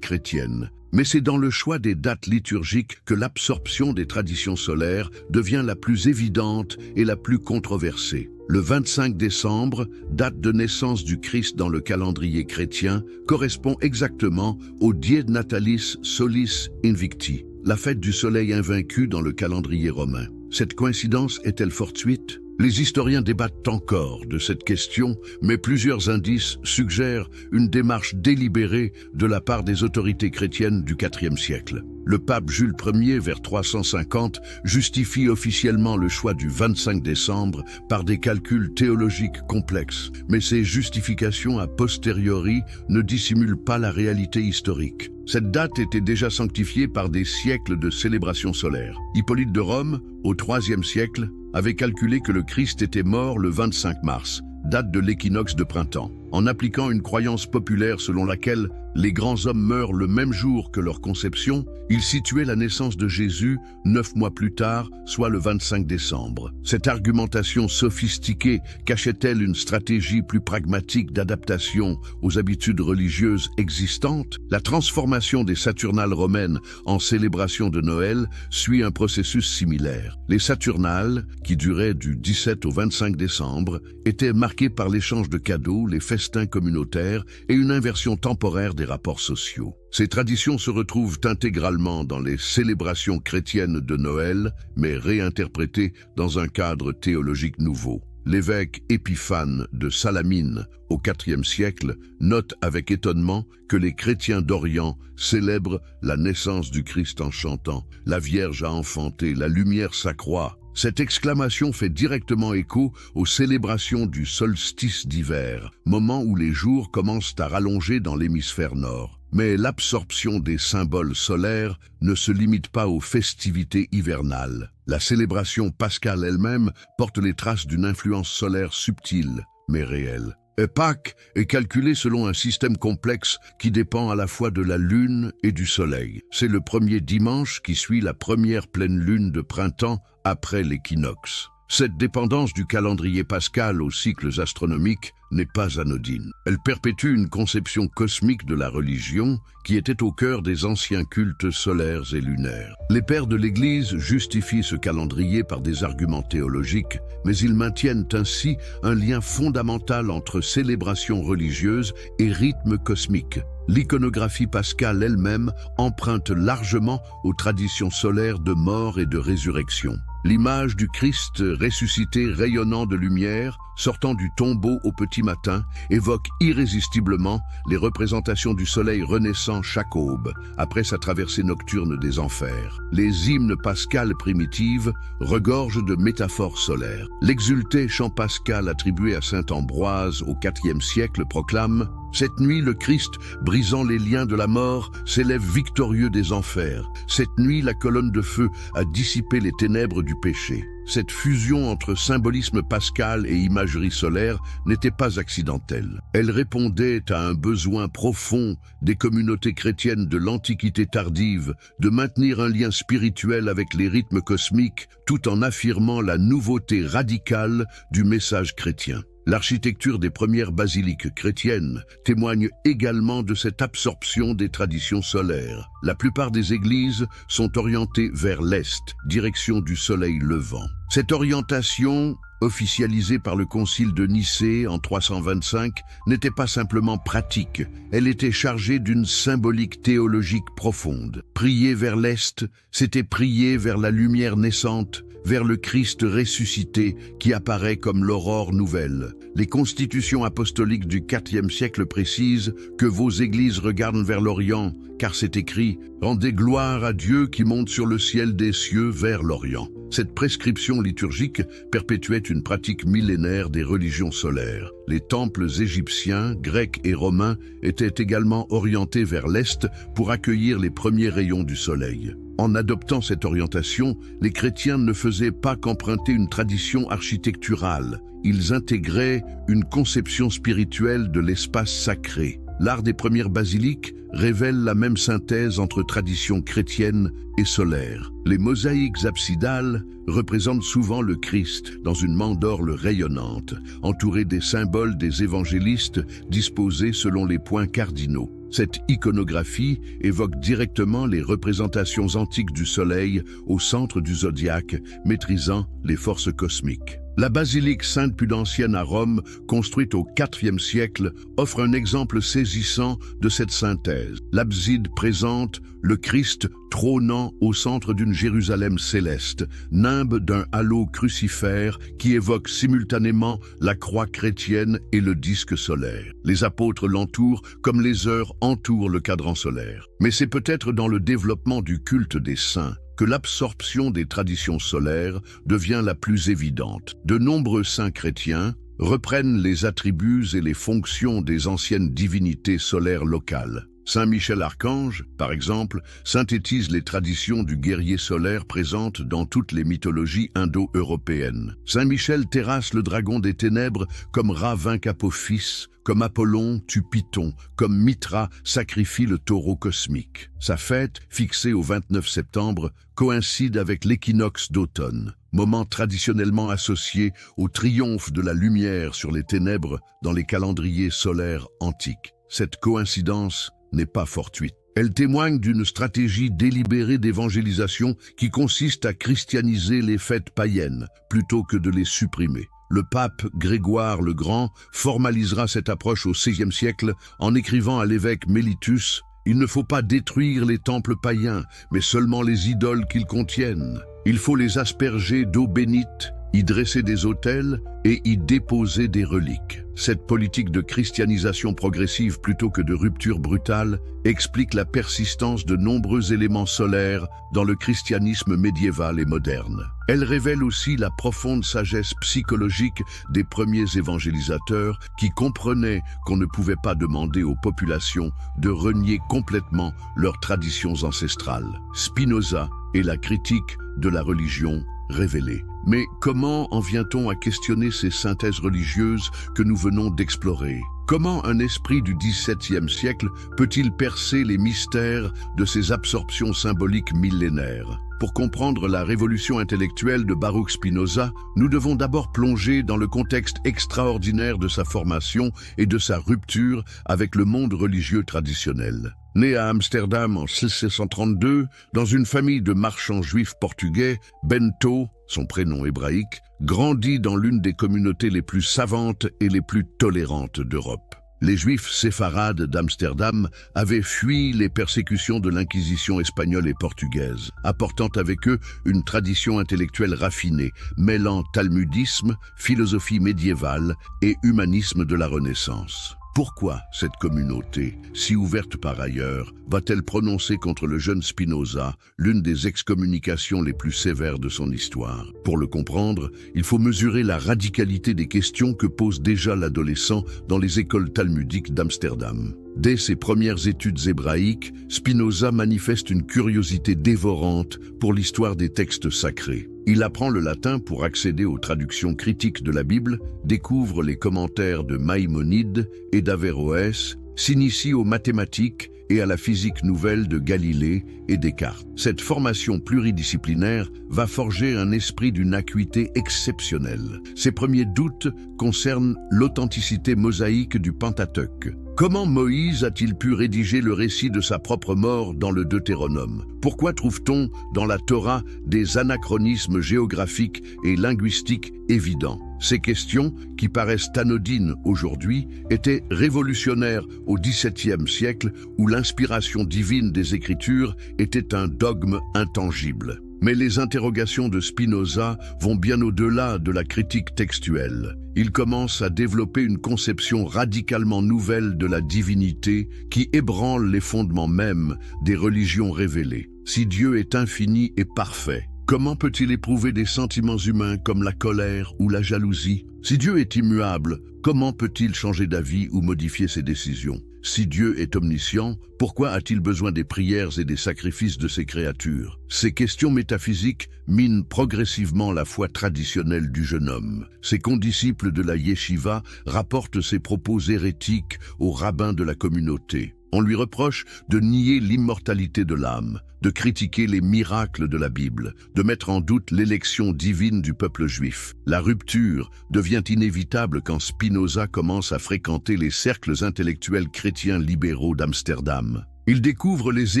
chrétienne. Mais c'est dans le choix des dates liturgiques que l'absorption des traditions solaires devient la plus évidente et la plus controversée. Le 25 décembre, date de naissance du Christ dans le calendrier chrétien, correspond exactement au Die Natalis Solis Invicti, la fête du soleil invaincu dans le calendrier romain. Cette coïncidence est-elle fortuite? Les historiens débattent encore de cette question, mais plusieurs indices suggèrent une démarche délibérée de la part des autorités chrétiennes du IVe siècle. Le pape Jules Ier, vers 350, justifie officiellement le choix du 25 décembre par des calculs théologiques complexes, mais ces justifications a posteriori ne dissimulent pas la réalité historique. Cette date était déjà sanctifiée par des siècles de célébration solaire. Hippolyte de Rome, au IIIe siècle, avait calculé que le Christ était mort le 25 mars, date de l'équinoxe de printemps, en appliquant une croyance populaire selon laquelle les grands hommes meurent le même jour que leur conception. Il situait la naissance de Jésus 9 mois plus tard, soit le 25 décembre. Cette argumentation sophistiquée cachait-elle une stratégie plus pragmatique d'adaptation aux habitudes religieuses existantes? La transformation des Saturnales romaines en célébration de Noël suit un processus similaire. Les Saturnales, qui duraient du 17 au 25 décembre, étaient marquées par l'échange de cadeaux, les festins communautaires et une inversion temporaire des rapports sociaux. Ces traditions se retrouvent intégralement dans les célébrations chrétiennes de Noël, mais réinterprétées dans un cadre théologique nouveau. L'évêque Épiphane de Salamine, au IVe siècle, note avec étonnement que les chrétiens d'Orient célèbrent la naissance du Christ en chantant « La Vierge a enfanté, la lumière s'accroît ». Cette exclamation fait directement écho aux célébrations du solstice d'hiver, moment où les jours commencent à rallonger dans l'hémisphère nord. Mais l'absorption des symboles solaires ne se limite pas aux festivités hivernales. La célébration pascale elle-même porte les traces d'une influence solaire subtile, mais réelle. Pâques est calculé selon un système complexe qui dépend à la fois de la lune et du soleil. C'est le premier dimanche qui suit la première pleine lune de printemps après l'équinoxe. Cette dépendance du calendrier pascal aux cycles astronomiques n'est pas anodine. Elle perpétue une conception cosmique de la religion qui était au cœur des anciens cultes solaires et lunaires. Les pères de l'Église justifient ce calendrier par des arguments théologiques, mais ils maintiennent ainsi un lien fondamental entre célébration religieuse et rythme cosmique. L'iconographie pascale elle-même emprunte largement aux traditions solaires de mort et de résurrection. L'image du Christ ressuscité rayonnant de lumière, sortant du tombeau au petit matin, évoque irrésistiblement les représentations du soleil renaissant chaque aube, après sa traversée nocturne des enfers. Les hymnes pascals primitives regorgent de métaphores solaires. L'exulté chant pascal attribué à saint Ambroise au IVe siècle proclame « Cette nuit, le Christ, brisant les liens de la mort, s'élève victorieux des enfers. Cette nuit, la colonne de feu a dissipé les ténèbres du péché. » cette fusion entre symbolisme pascal et imagerie solaire n'était pas accidentelle. Elle répondait à un besoin profond des communautés chrétiennes de l'Antiquité tardive de maintenir un lien spirituel avec les rythmes cosmiques tout en affirmant la nouveauté radicale du message chrétien. L'architecture des premières basiliques chrétiennes témoigne également de cette absorption des traditions solaires. La plupart des églises sont orientées vers l'est, direction du soleil levant. Cette orientation, officialisée par le concile de Nicée en 325, n'était pas simplement pratique, elle était chargée d'une symbolique théologique profonde. Prier vers l'est, c'était prier vers la lumière naissante, vers le Christ ressuscité qui apparaît comme l'aurore nouvelle. Les constitutions apostoliques du IVe siècle précisent que vos églises regardent vers l'Orient, car c'est écrit « Rendez gloire à Dieu qui monte sur le ciel des cieux vers l'Orient ». Cette prescription liturgique perpétuait une pratique millénaire des religions solaires. Les temples égyptiens, grecs et romains étaient également orientés vers l'est pour accueillir les premiers rayons du soleil. En adoptant cette orientation, les chrétiens ne faisaient pas qu'emprunter une tradition architecturale, ils intégraient une conception spirituelle de l'espace sacré. L'art des premières basiliques révèle la même synthèse entre tradition chrétienne et solaire. Les mosaïques absidales représentent souvent le Christ dans une mandorle rayonnante, entourée des symboles des évangélistes disposés selon les points cardinaux. Cette iconographie évoque directement les représentations antiques du soleil au centre du zodiaque, maîtrisant les forces cosmiques. La basilique Sainte-Pudentienne à Rome, construite au IVe siècle, offre un exemple saisissant de cette synthèse. L'abside présente le Christ trônant au centre d'une Jérusalem céleste, nimbe d'un halo crucifère qui évoque simultanément la croix chrétienne et le disque solaire. Les apôtres l'entourent comme les heures entourent le cadran solaire. Mais c'est peut-être dans le développement du culte des saints que l'absorption des traditions solaires devient la plus évidente. De nombreux saints chrétiens reprennent les attributs et les fonctions des anciennes divinités solaires locales. Saint Michel Archange, par exemple, synthétise les traditions du guerrier solaire présentes dans toutes les mythologies indo-européennes. Saint Michel terrasse le dragon des ténèbres comme Ra vainc Apophis, comme Apollon tue Python, comme Mithra sacrifie le taureau cosmique. Sa fête, fixée au 29 septembre, coïncide avec l'équinoxe d'automne, moment traditionnellement associé au triomphe de la lumière sur les ténèbres dans les calendriers solaires antiques. Cette coïncidence n'est pas fortuite. Elle témoigne d'une stratégie délibérée d'évangélisation qui consiste à christianiser les fêtes païennes plutôt que de les supprimer. Le pape Grégoire le Grand formalisera cette approche au XVIe siècle en écrivant à l'évêque Mellitus « Il ne faut pas détruire les temples païens, mais seulement les idoles qu'ils contiennent. Il faut les asperger d'eau bénite, y dresser des autels et y déposer des reliques. » Cette politique de christianisation progressive plutôt que de rupture brutale explique la persistance de nombreux éléments solaires dans le christianisme médiéval et moderne. Elle révèle aussi la profonde sagesse psychologique des premiers évangélisateurs qui comprenaient qu'on ne pouvait pas demander aux populations de renier complètement leurs traditions ancestrales. Spinoza est la critique de la religion révélée. Mais comment en vient-on à questionner ces synthèses religieuses que nous venons d'explorer? Comment un esprit du XVIIe siècle peut-il percer les mystères de ces absorptions symboliques millénaires? Pour comprendre la révolution intellectuelle de Baruch Spinoza, nous devons d'abord plonger dans le contexte extraordinaire de sa formation et de sa rupture avec le monde religieux traditionnel. Né à Amsterdam en 1632, dans une famille de marchands juifs portugais, Bento, son prénom hébraïque, grandit dans l'une des communautés les plus savantes et les plus tolérantes d'Europe. Les Juifs séfarades d'Amsterdam avaient fui les persécutions de l'Inquisition espagnole et portugaise, apportant avec eux une tradition intellectuelle raffinée, mêlant talmudisme, philosophie médiévale et humanisme de la Renaissance. Pourquoi cette communauté, si ouverte par ailleurs, va-t-elle prononcer contre le jeune Spinoza l'une des excommunications les plus sévères de son histoire? Pour le comprendre, il faut mesurer la radicalité des questions que pose déjà l'adolescent dans les écoles talmudiques d'Amsterdam. Dès ses premières études hébraïques, Spinoza manifeste une curiosité dévorante pour l'histoire des textes sacrés. Il apprend le latin pour accéder aux traductions critiques de la Bible, découvre les commentaires de Maïmonide et d'Averroès, s'initie aux mathématiques et à la physique nouvelle de Galilée et Descartes. Cette formation pluridisciplinaire va forger un esprit d'une acuité exceptionnelle. Ses premiers doutes concernent l'authenticité mosaïque du Pentateuque. Comment Moïse a-t-il pu rédiger le récit de sa propre mort dans le Deutéronome? Pourquoi trouve-t-on dans la Torah des anachronismes géographiques et linguistiques évidents? Ces questions, qui paraissent anodines aujourd'hui, étaient révolutionnaires au XVIIe siècle où l'inspiration divine des Écritures était un dogme intangible. Mais les interrogations de Spinoza vont bien au-delà de la critique textuelle. Il commence à développer une conception radicalement nouvelle de la divinité qui ébranle les fondements mêmes des religions révélées. Si Dieu est infini et parfait, comment peut-il éprouver des sentiments humains comme la colère ou la jalousie? Si Dieu est immuable, comment peut-il changer d'avis ou modifier ses décisions? Si Dieu est omniscient, pourquoi a-t-il besoin des prières et des sacrifices de ses créatures? Ces questions métaphysiques minent progressivement la foi traditionnelle du jeune homme. Ses condisciples de la yeshiva rapportent ses propos hérétiques aux rabbins de la communauté. On lui reproche de nier l'immortalité de l'âme, de critiquer les miracles de la Bible, de mettre en doute l'élection divine du peuple juif. La rupture devient inévitable quand Spinoza commence à fréquenter les cercles intellectuels chrétiens libéraux d'Amsterdam. Il découvre les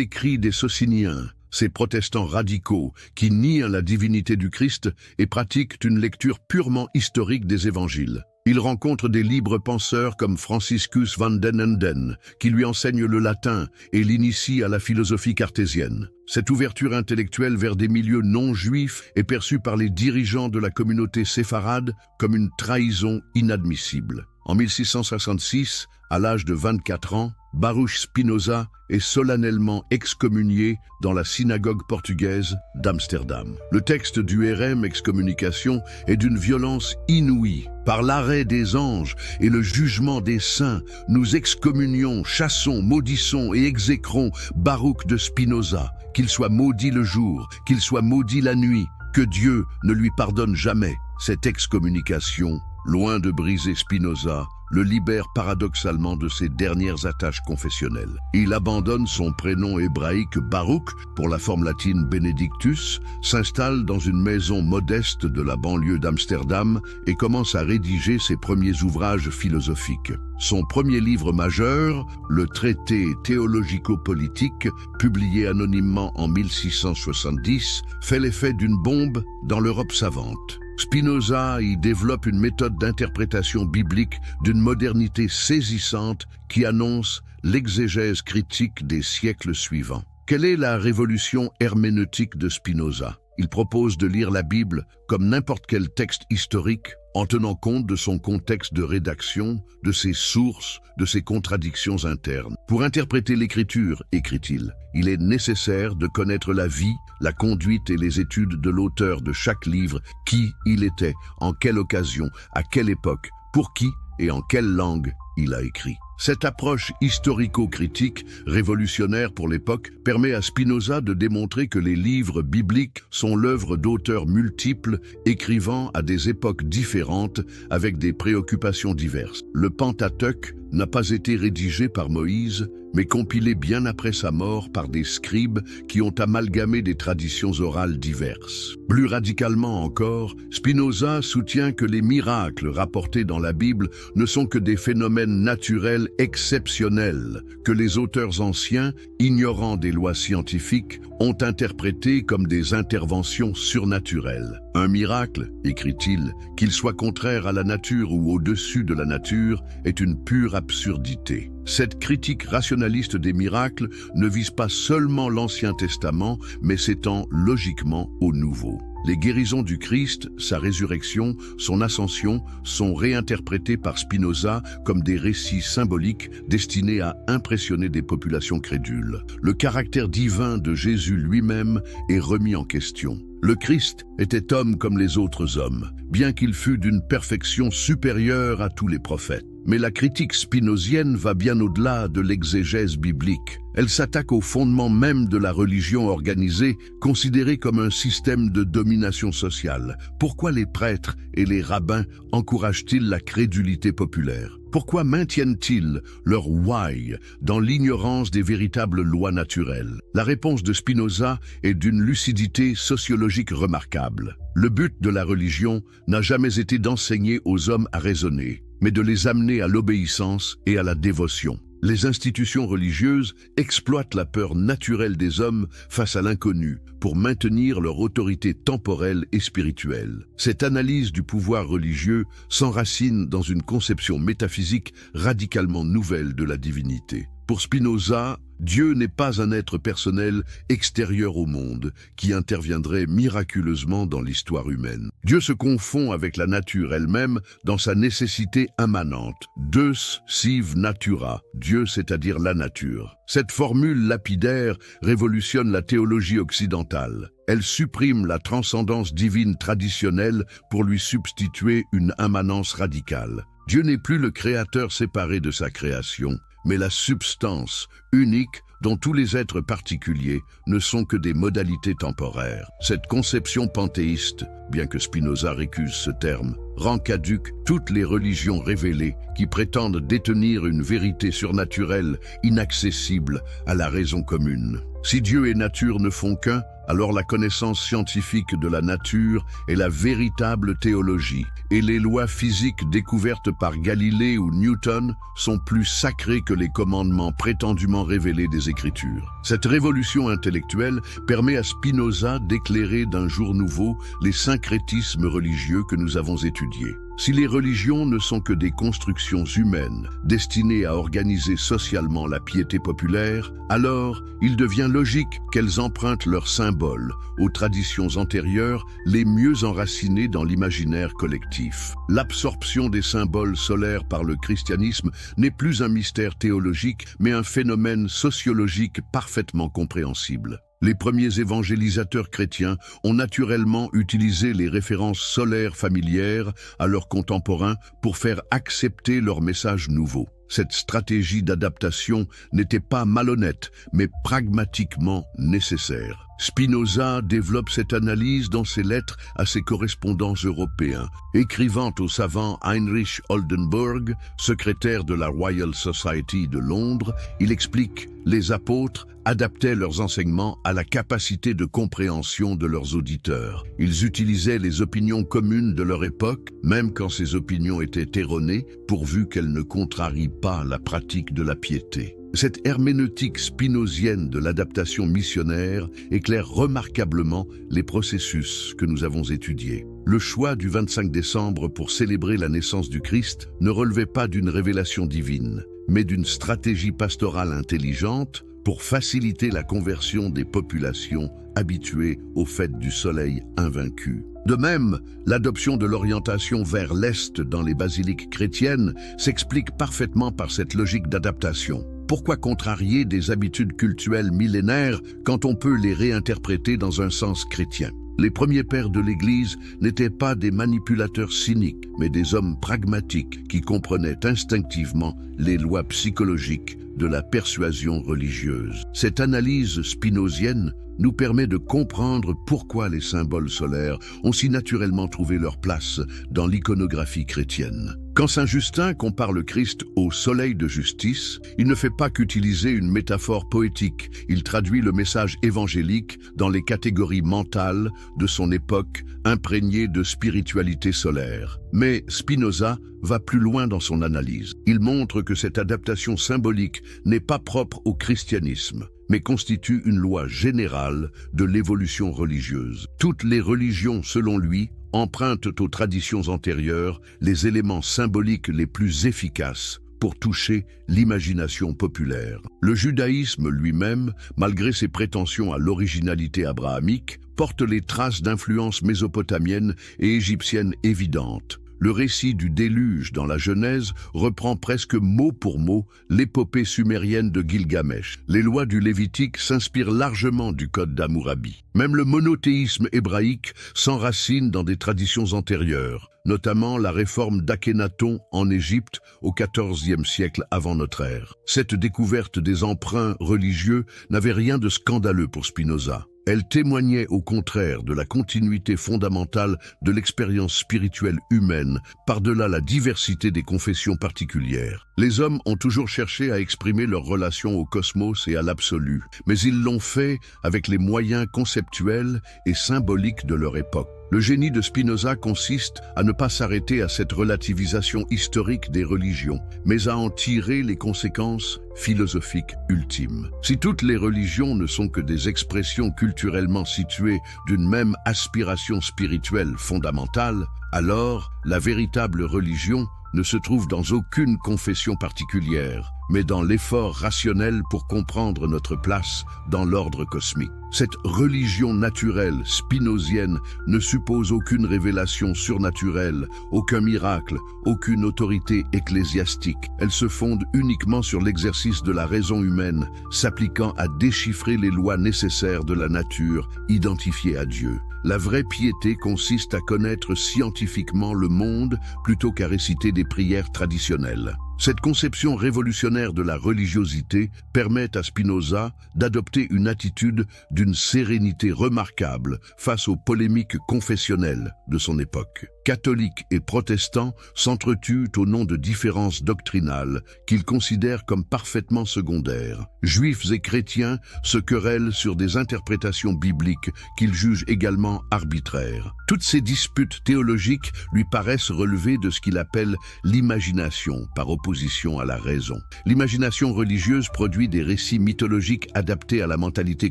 écrits des Sociniens, ces protestants radicaux qui nient la divinité du Christ et pratiquent une lecture purement historique des évangiles. Il rencontre des libres penseurs comme Franciscus van den Enden, qui lui enseignent le latin et l'initie à la philosophie cartésienne. Cette ouverture intellectuelle vers des milieux non juifs est perçue par les dirigeants de la communauté séfarade comme une trahison inadmissible. En 1666, à l'âge de 24 ans, Baruch Spinoza est solennellement excommunié dans la synagogue portugaise d'Amsterdam. Le texte du RM excommunication est d'une violence inouïe. Par l'arrêt des anges et le jugement des saints, nous excommunions, chassons, maudissons et exécrons Baruch de Spinoza, qu'il soit maudit le jour, qu'il soit maudit la nuit, que Dieu ne lui pardonne jamais. Cette excommunication, loin de briser Spinoza, le libère paradoxalement de ses dernières attaches confessionnelles. Il abandonne son prénom hébraïque Baruch pour la forme latine Benedictus, s'installe dans une maison modeste de la banlieue d'Amsterdam et commence à rédiger ses premiers ouvrages philosophiques. Son premier livre majeur, le traité théologico-politique, publié anonymement en 1670, fait l'effet d'une bombe dans l'Europe savante. Spinoza y développe une méthode d'interprétation biblique d'une modernité saisissante qui annonce l'exégèse critique des siècles suivants. Quelle est la révolution herméneutique de Spinoza? Il propose de lire la Bible comme n'importe quel texte historique, en tenant compte de son contexte de rédaction, de ses sources, de ses contradictions internes. Pour interpréter l'Écriture, écrit-il, il est nécessaire de connaître la vie, la conduite et les études de l'auteur de chaque livre, qui il était, en quelle occasion, à quelle époque, pour qui et en quelle langue il a écrit. Cette approche historico-critique, révolutionnaire pour l'époque, permet à Spinoza de démontrer que les livres bibliques sont l'œuvre d'auteurs multiples, écrivant à des époques différentes avec des préoccupations diverses. Le Pentateuque n'a pas été rédigé par Moïse, mais compilé bien après sa mort par des scribes qui ont amalgamé des traditions orales diverses. Plus radicalement encore, Spinoza soutient que les miracles rapportés dans la Bible ne sont que des phénomènes naturels exceptionnels, que les auteurs anciens, ignorant des lois scientifiques, ont interprétés comme des interventions surnaturelles. Un miracle, écrit-il, qu'il soit contraire à la nature ou au-dessus de la nature, est une pure absurdité. Cette critique rationaliste des miracles ne vise pas seulement l'Ancien Testament, mais s'étend logiquement au Nouveau. Les guérisons du Christ, sa résurrection, son ascension sont réinterprétées par Spinoza comme des récits symboliques destinés à impressionner des populations crédules. Le caractère divin de Jésus lui-même est remis en question. Le Christ était homme comme les autres hommes, bien qu'il fût d'une perfection supérieure à tous les prophètes. Mais la critique spinozienne va bien au-delà de l'exégèse biblique. Elle s'attaque au fondement même de la religion organisée, considérée comme un système de domination sociale. Pourquoi les prêtres et les rabbins encouragent-ils la crédulité populaire? Pourquoi maintiennent-ils leur why dans l'ignorance des véritables lois naturelles? La réponse de Spinoza est d'une lucidité sociologique remarquable. Le but de la religion n'a jamais été d'enseigner aux hommes à raisonner, mais de les amener à l'obéissance et à la dévotion. Les institutions religieuses exploitent la peur naturelle des hommes face à l'inconnu pour maintenir leur autorité temporelle et spirituelle. Cette analyse du pouvoir religieux s'enracine dans une conception métaphysique radicalement nouvelle de la divinité. Pour Spinoza, Dieu n'est pas un être personnel extérieur au monde qui interviendrait miraculeusement dans l'histoire humaine. Dieu se confond avec la nature elle-même dans sa nécessité immanente. Deus sive natura, Dieu c'est-à-dire la nature. Cette formule lapidaire révolutionne la théologie occidentale. Elle supprime la transcendance divine traditionnelle pour lui substituer une immanence radicale. Dieu n'est plus le créateur séparé de sa création, mais la substance unique dont tous les êtres particuliers ne sont que des modalités temporaires. Cette conception panthéiste, bien que Spinoza récuse ce terme, rend caduques toutes les religions révélées qui prétendent détenir une vérité surnaturelle inaccessible à la raison commune. Si Dieu et nature ne font qu'un, alors la connaissance scientifique de la nature est la véritable théologie, et les lois physiques découvertes par Galilée ou Newton sont plus sacrées que les commandements prétendument révélés des Écritures. Cette révolution intellectuelle permet à Spinoza d'éclairer d'un jour nouveau les syncrétismes religieux que nous avons étudiés. Si les religions ne sont que des constructions humaines destinées à organiser socialement la piété populaire, alors il devient logique qu'elles empruntent leurs symboles aux traditions antérieures les mieux enracinées dans l'imaginaire collectif. L'absorption des symboles solaires par le christianisme n'est plus un mystère théologique, mais un phénomène sociologique parfaitement compréhensible. Les premiers évangélisateurs chrétiens ont naturellement utilisé les références solaires familières à leurs contemporains pour faire accepter leur message nouveau. Cette stratégie d'adaptation n'était pas malhonnête, mais pragmatiquement nécessaire. Spinoza développe cette analyse dans ses lettres à ses correspondants européens. Écrivant au savant Heinrich Oldenburg, secrétaire de la Royal Society de Londres, il explique « Les apôtres adaptaient leurs enseignements à la capacité de compréhension de leurs auditeurs. Ils utilisaient les opinions communes de leur époque, même quand ces opinions étaient erronées, pourvu qu'elles ne contrarient pas la pratique de la piété. » Cette herméneutique spinozienne de l'adaptation missionnaire éclaire remarquablement les processus que nous avons étudiés. Le choix du 25 décembre pour célébrer la naissance du Christ ne relevait pas d'une révélation divine, mais d'une stratégie pastorale intelligente pour faciliter la conversion des populations habituées aux fêtes du soleil invaincu. De même, l'adoption de l'orientation vers l'Est dans les basiliques chrétiennes s'explique parfaitement par cette logique d'adaptation. Pourquoi contrarier des habitudes cultuelles millénaires quand on peut les réinterpréter dans un sens chrétien? Les premiers pères de l'Église n'étaient pas des manipulateurs cyniques, mais des hommes pragmatiques qui comprenaient instinctivement les lois psychologiques de la persuasion religieuse. Cette analyse spinozienne nous permet de comprendre pourquoi les symboles solaires ont si naturellement trouvé leur place dans l'iconographie chrétienne. Quand saint Justin compare le Christ au soleil de justice, il ne fait pas qu'utiliser une métaphore poétique, il traduit le message évangélique dans les catégories mentales de son époque imprégnées de spiritualité solaire. Mais Spinoza va plus loin dans son analyse. Il montre que cette adaptation symbolique n'est pas propre au christianisme, mais constitue une loi générale de l'évolution religieuse. Toutes les religions, selon lui, empruntent aux traditions antérieures les éléments symboliques les plus efficaces pour toucher l'imagination populaire. Le judaïsme lui-même, malgré ses prétentions à l'originalité abrahamique, porte les traces d'influences mésopotamiennes et égyptiennes évidentes. Le récit du déluge dans la Genèse reprend presque mot pour mot l'épopée sumérienne de Gilgamesh. Les lois du Lévitique s'inspirent largement du code d'Hammurabi. Même le monothéisme hébraïque s'enracine dans des traditions antérieures, notamment la réforme d'Akhénaton en Égypte au XIVe siècle avant notre ère. Cette découverte des emprunts religieux n'avait rien de scandaleux pour Spinoza. Elle témoignait au contraire de la continuité fondamentale de l'expérience spirituelle humaine par-delà la diversité des confessions particulières. Les hommes ont toujours cherché à exprimer leur relation au cosmos et à l'absolu, mais ils l'ont fait avec les moyens conceptuels et symboliques de leur époque. Le génie de Spinoza consiste à ne pas s'arrêter à cette relativisation historique des religions, mais à en tirer les conséquences philosophiques ultimes. Si toutes les religions ne sont que des expressions culturellement situées d'une même aspiration spirituelle fondamentale, alors la véritable religion ne se trouve dans aucune confession particulière, mais dans l'effort rationnel pour comprendre notre place dans l'ordre cosmique. Cette religion naturelle spinozienne ne suppose aucune révélation surnaturelle, aucun miracle, aucune autorité ecclésiastique. Elle se fonde uniquement sur l'exercice de la raison humaine, s'appliquant à déchiffrer les lois nécessaires de la nature, identifiées à Dieu. La vraie piété consiste à connaître scientifiquement le monde plutôt qu'à réciter des prières traditionnelles. Cette conception révolutionnaire de la religiosité permet à Spinoza d'adopter une attitude d'une sérénité remarquable face aux polémiques confessionnelles de son époque. Catholiques et protestants s'entretuent au nom de différences doctrinales qu'ils considèrent comme parfaitement secondaires. Juifs et chrétiens se querellent sur des interprétations bibliques qu'ils jugent également arbitraires. Toutes ces disputes théologiques lui paraissent relever de ce qu'il appelle l'imagination par opposition à la raison. L'imagination religieuse produit des récits mythologiques adaptés à la mentalité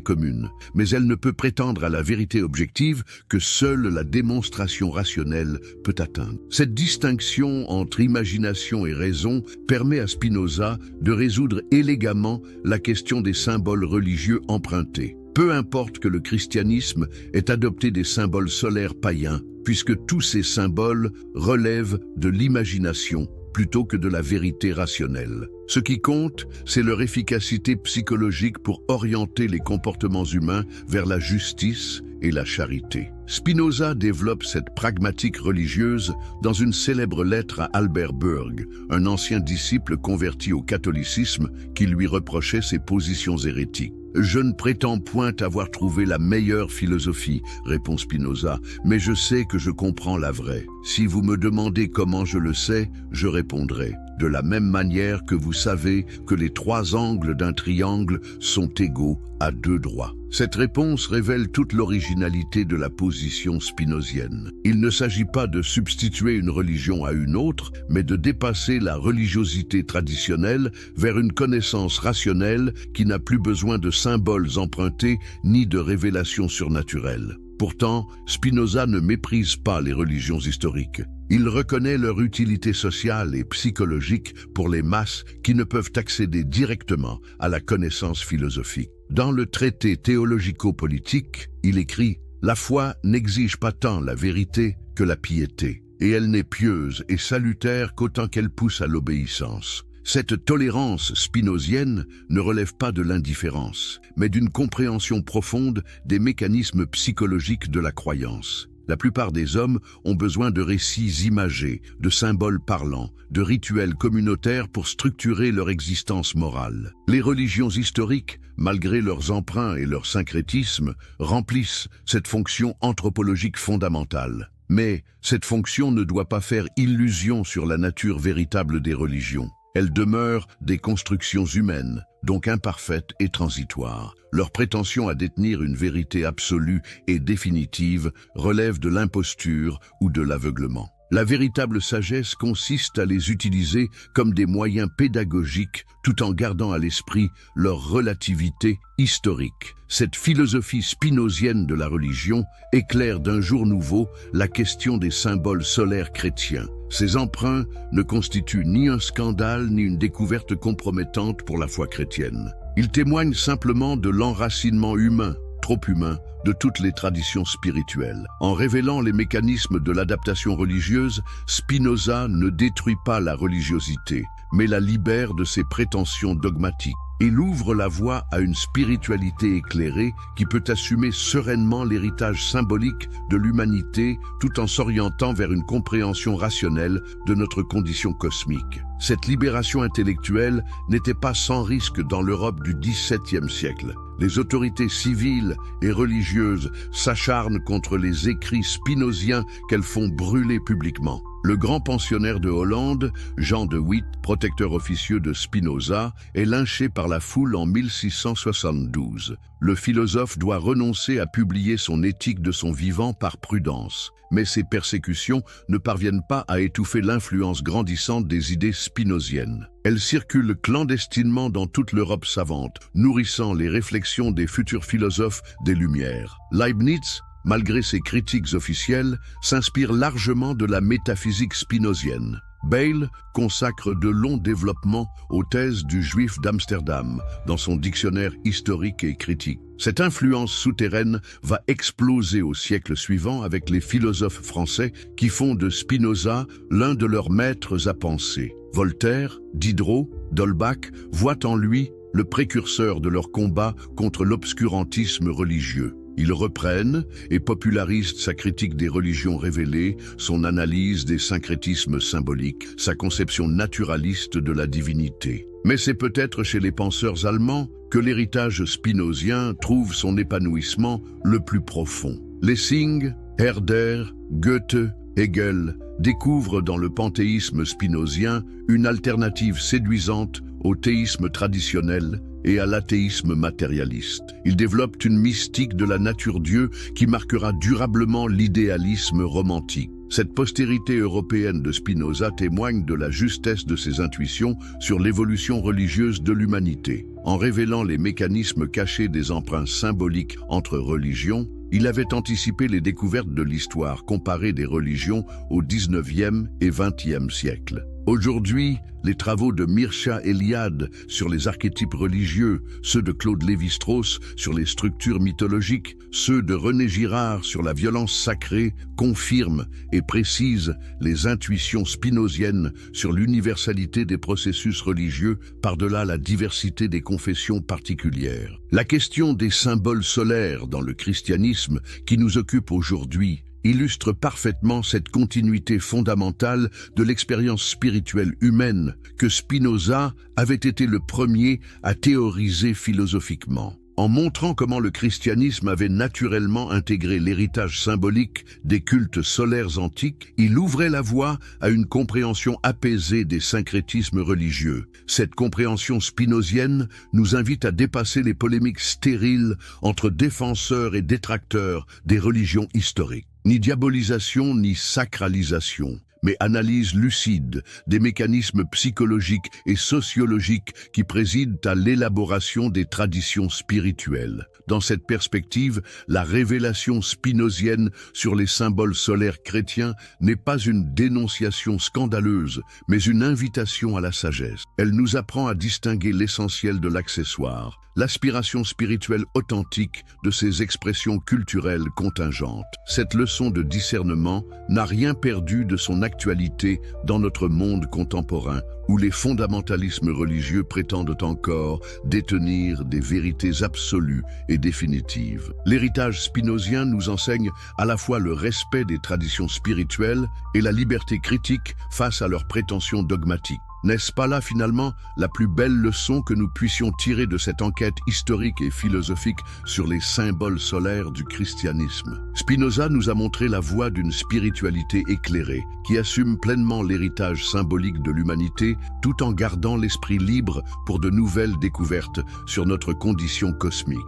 commune, mais elle ne peut prétendre à la vérité objective que seule la démonstration rationnelle peut atteindre. Cette distinction entre imagination et raison permet à Spinoza de résoudre élégamment la question des symboles religieux empruntés. Peu importe que le christianisme ait adopté des symboles solaires païens, puisque tous ces symboles relèvent de l'imagination plutôt que de la vérité rationnelle. Ce qui compte, c'est leur efficacité psychologique pour orienter les comportements humains vers la justice et la charité. Spinoza développe cette pragmatique religieuse dans une célèbre lettre à Albert Berg, un ancien disciple converti au catholicisme qui lui reprochait ses positions hérétiques. « Je ne prétends point avoir trouvé la meilleure philosophie, répond Spinoza, mais je sais que je comprends la vraie. Si vous me demandez comment je le sais, je répondrai. De la même manière que vous savez que les 3 angles d'un triangle sont égaux à 2 droits. » Cette réponse révèle toute l'originalité de la position spinozienne. Il ne s'agit pas de substituer une religion à une autre, mais de dépasser la religiosité traditionnelle vers une connaissance rationnelle qui n'a plus besoin de symboles empruntés ni de révélations surnaturelles. Pourtant, Spinoza ne méprise pas les religions historiques. Il reconnaît leur utilité sociale et psychologique pour les masses qui ne peuvent accéder directement à la connaissance philosophique. Dans le traité théologico-politique, il écrit « La foi n'exige pas tant la vérité que la piété, et elle n'est pieuse et salutaire qu'autant qu'elle pousse à l'obéissance. » Cette tolérance spinozienne ne relève pas de l'indifférence, mais d'une compréhension profonde des mécanismes psychologiques de la croyance. La plupart des hommes ont besoin de récits imagés, de symboles parlants, de rituels communautaires pour structurer leur existence morale. Les religions historiques, malgré leurs emprunts et leur syncrétisme, remplissent cette fonction anthropologique fondamentale. Mais cette fonction ne doit pas faire illusion sur la nature véritable des religions. Elles demeurent des constructions humaines, donc imparfaites et transitoires. Leur prétention à détenir une vérité absolue et définitive relève de l'imposture ou de l'aveuglement. La véritable sagesse consiste à les utiliser comme des moyens pédagogiques tout en gardant à l'esprit leur relativité historique. Cette philosophie spinozienne de la religion éclaire d'un jour nouveau la question des symboles solaires chrétiens. Ces emprunts ne constituent ni un scandale ni une découverte compromettante pour la foi chrétienne. Ils témoignent simplement de l'enracinement humain, trop humain de toutes les traditions spirituelles. En révélant les mécanismes de l'adaptation religieuse, Spinoza ne détruit pas la religiosité, mais la libère de ses prétentions dogmatiques. Il ouvre la voie à une spiritualité éclairée qui peut assumer sereinement l'héritage symbolique de l'humanité tout en s'orientant vers une compréhension rationnelle de notre condition cosmique. Cette libération intellectuelle n'était pas sans risque dans l'Europe du XVIIe siècle. Les autorités civiles et religieuses s'acharnent contre les écrits spinoziens qu'elles font brûler publiquement. Le grand pensionnaire de Hollande, Jean de Witt, protecteur officieux de Spinoza, est lynché par la foule en 1672. Le philosophe doit renoncer à publier son éthique de son vivant par prudence. Mais ces persécutions ne parviennent pas à étouffer l'influence grandissante des idées spinoziennes. Elles circulent clandestinement dans toute l'Europe savante, nourrissant les réflexions des futurs philosophes des Lumières. Leibniz, malgré ses critiques officielles, s'inspire largement de la métaphysique spinozienne. Bayle consacre de longs développements aux thèses du Juif d'Amsterdam dans son dictionnaire historique et critique. Cette influence souterraine va exploser au siècle suivant avec les philosophes français qui font de Spinoza l'un de leurs maîtres à penser. Voltaire, Diderot, d'Holbach voient en lui le précurseur de leur combat contre l'obscurantisme religieux. Ils reprennent et popularisent sa critique des religions révélées, son analyse des syncrétismes symboliques, sa conception naturaliste de la divinité. Mais c'est peut-être chez les penseurs allemands que l'héritage spinozien trouve son épanouissement le plus profond. Lessing, Herder, Goethe, Hegel découvrent dans le panthéisme spinozien une alternative séduisante au théisme traditionnel et à l'athéisme matérialiste. Ils développent une mystique de la nature-dieu qui marquera durablement l'idéalisme romantique. Cette postérité européenne de Spinoza témoigne de la justesse de ses intuitions sur l'évolution religieuse de l'humanité. En révélant les mécanismes cachés des emprunts symboliques entre religions, il avait anticipé les découvertes de l'histoire comparée des religions au XIXe et XXe siècle. Aujourd'hui, les travaux de Mircea Eliade sur les archétypes religieux, ceux de Claude Lévi-Strauss sur les structures mythologiques, ceux de René Girard sur la violence sacrée, confirment et précisent les intuitions spinoziennes sur l'universalité des processus religieux par-delà la diversité des confessions particulières. La question des symboles solaires dans le christianisme qui nous occupe aujourd'hui illustre parfaitement cette continuité fondamentale de l'expérience spirituelle humaine que Spinoza avait été le premier à théoriser philosophiquement. En montrant comment le christianisme avait naturellement intégré l'héritage symbolique des cultes solaires antiques, il ouvrait la voie à une compréhension apaisée des syncrétismes religieux. Cette compréhension spinozienne nous invite à dépasser les polémiques stériles entre défenseurs et détracteurs des religions historiques. Ni diabolisation ni sacralisation, mais analyse lucide des mécanismes psychologiques et sociologiques qui président à l'élaboration des traditions spirituelles. Dans cette perspective, la révélation spinozienne sur les symboles solaires chrétiens n'est pas une dénonciation scandaleuse, mais une invitation à la sagesse. Elle nous apprend à distinguer l'essentiel de l'accessoire, l'aspiration spirituelle authentique de ces expressions culturelles contingentes. Cette leçon de discernement n'a rien perdu de son actualité dans notre monde contemporain, où les fondamentalismes religieux prétendent encore détenir des vérités absolues et définitives. L'héritage spinozien nous enseigne à la fois le respect des traditions spirituelles et la liberté critique face à leurs prétentions dogmatiques. N'est-ce pas là finalement la plus belle leçon que nous puissions tirer de cette enquête historique et philosophique sur les symboles solaires du christianisme? Spinoza nous a montré la voie d'une spiritualité éclairée qui assume pleinement l'héritage symbolique de l'humanité tout en gardant l'esprit libre pour de nouvelles découvertes sur notre condition cosmique.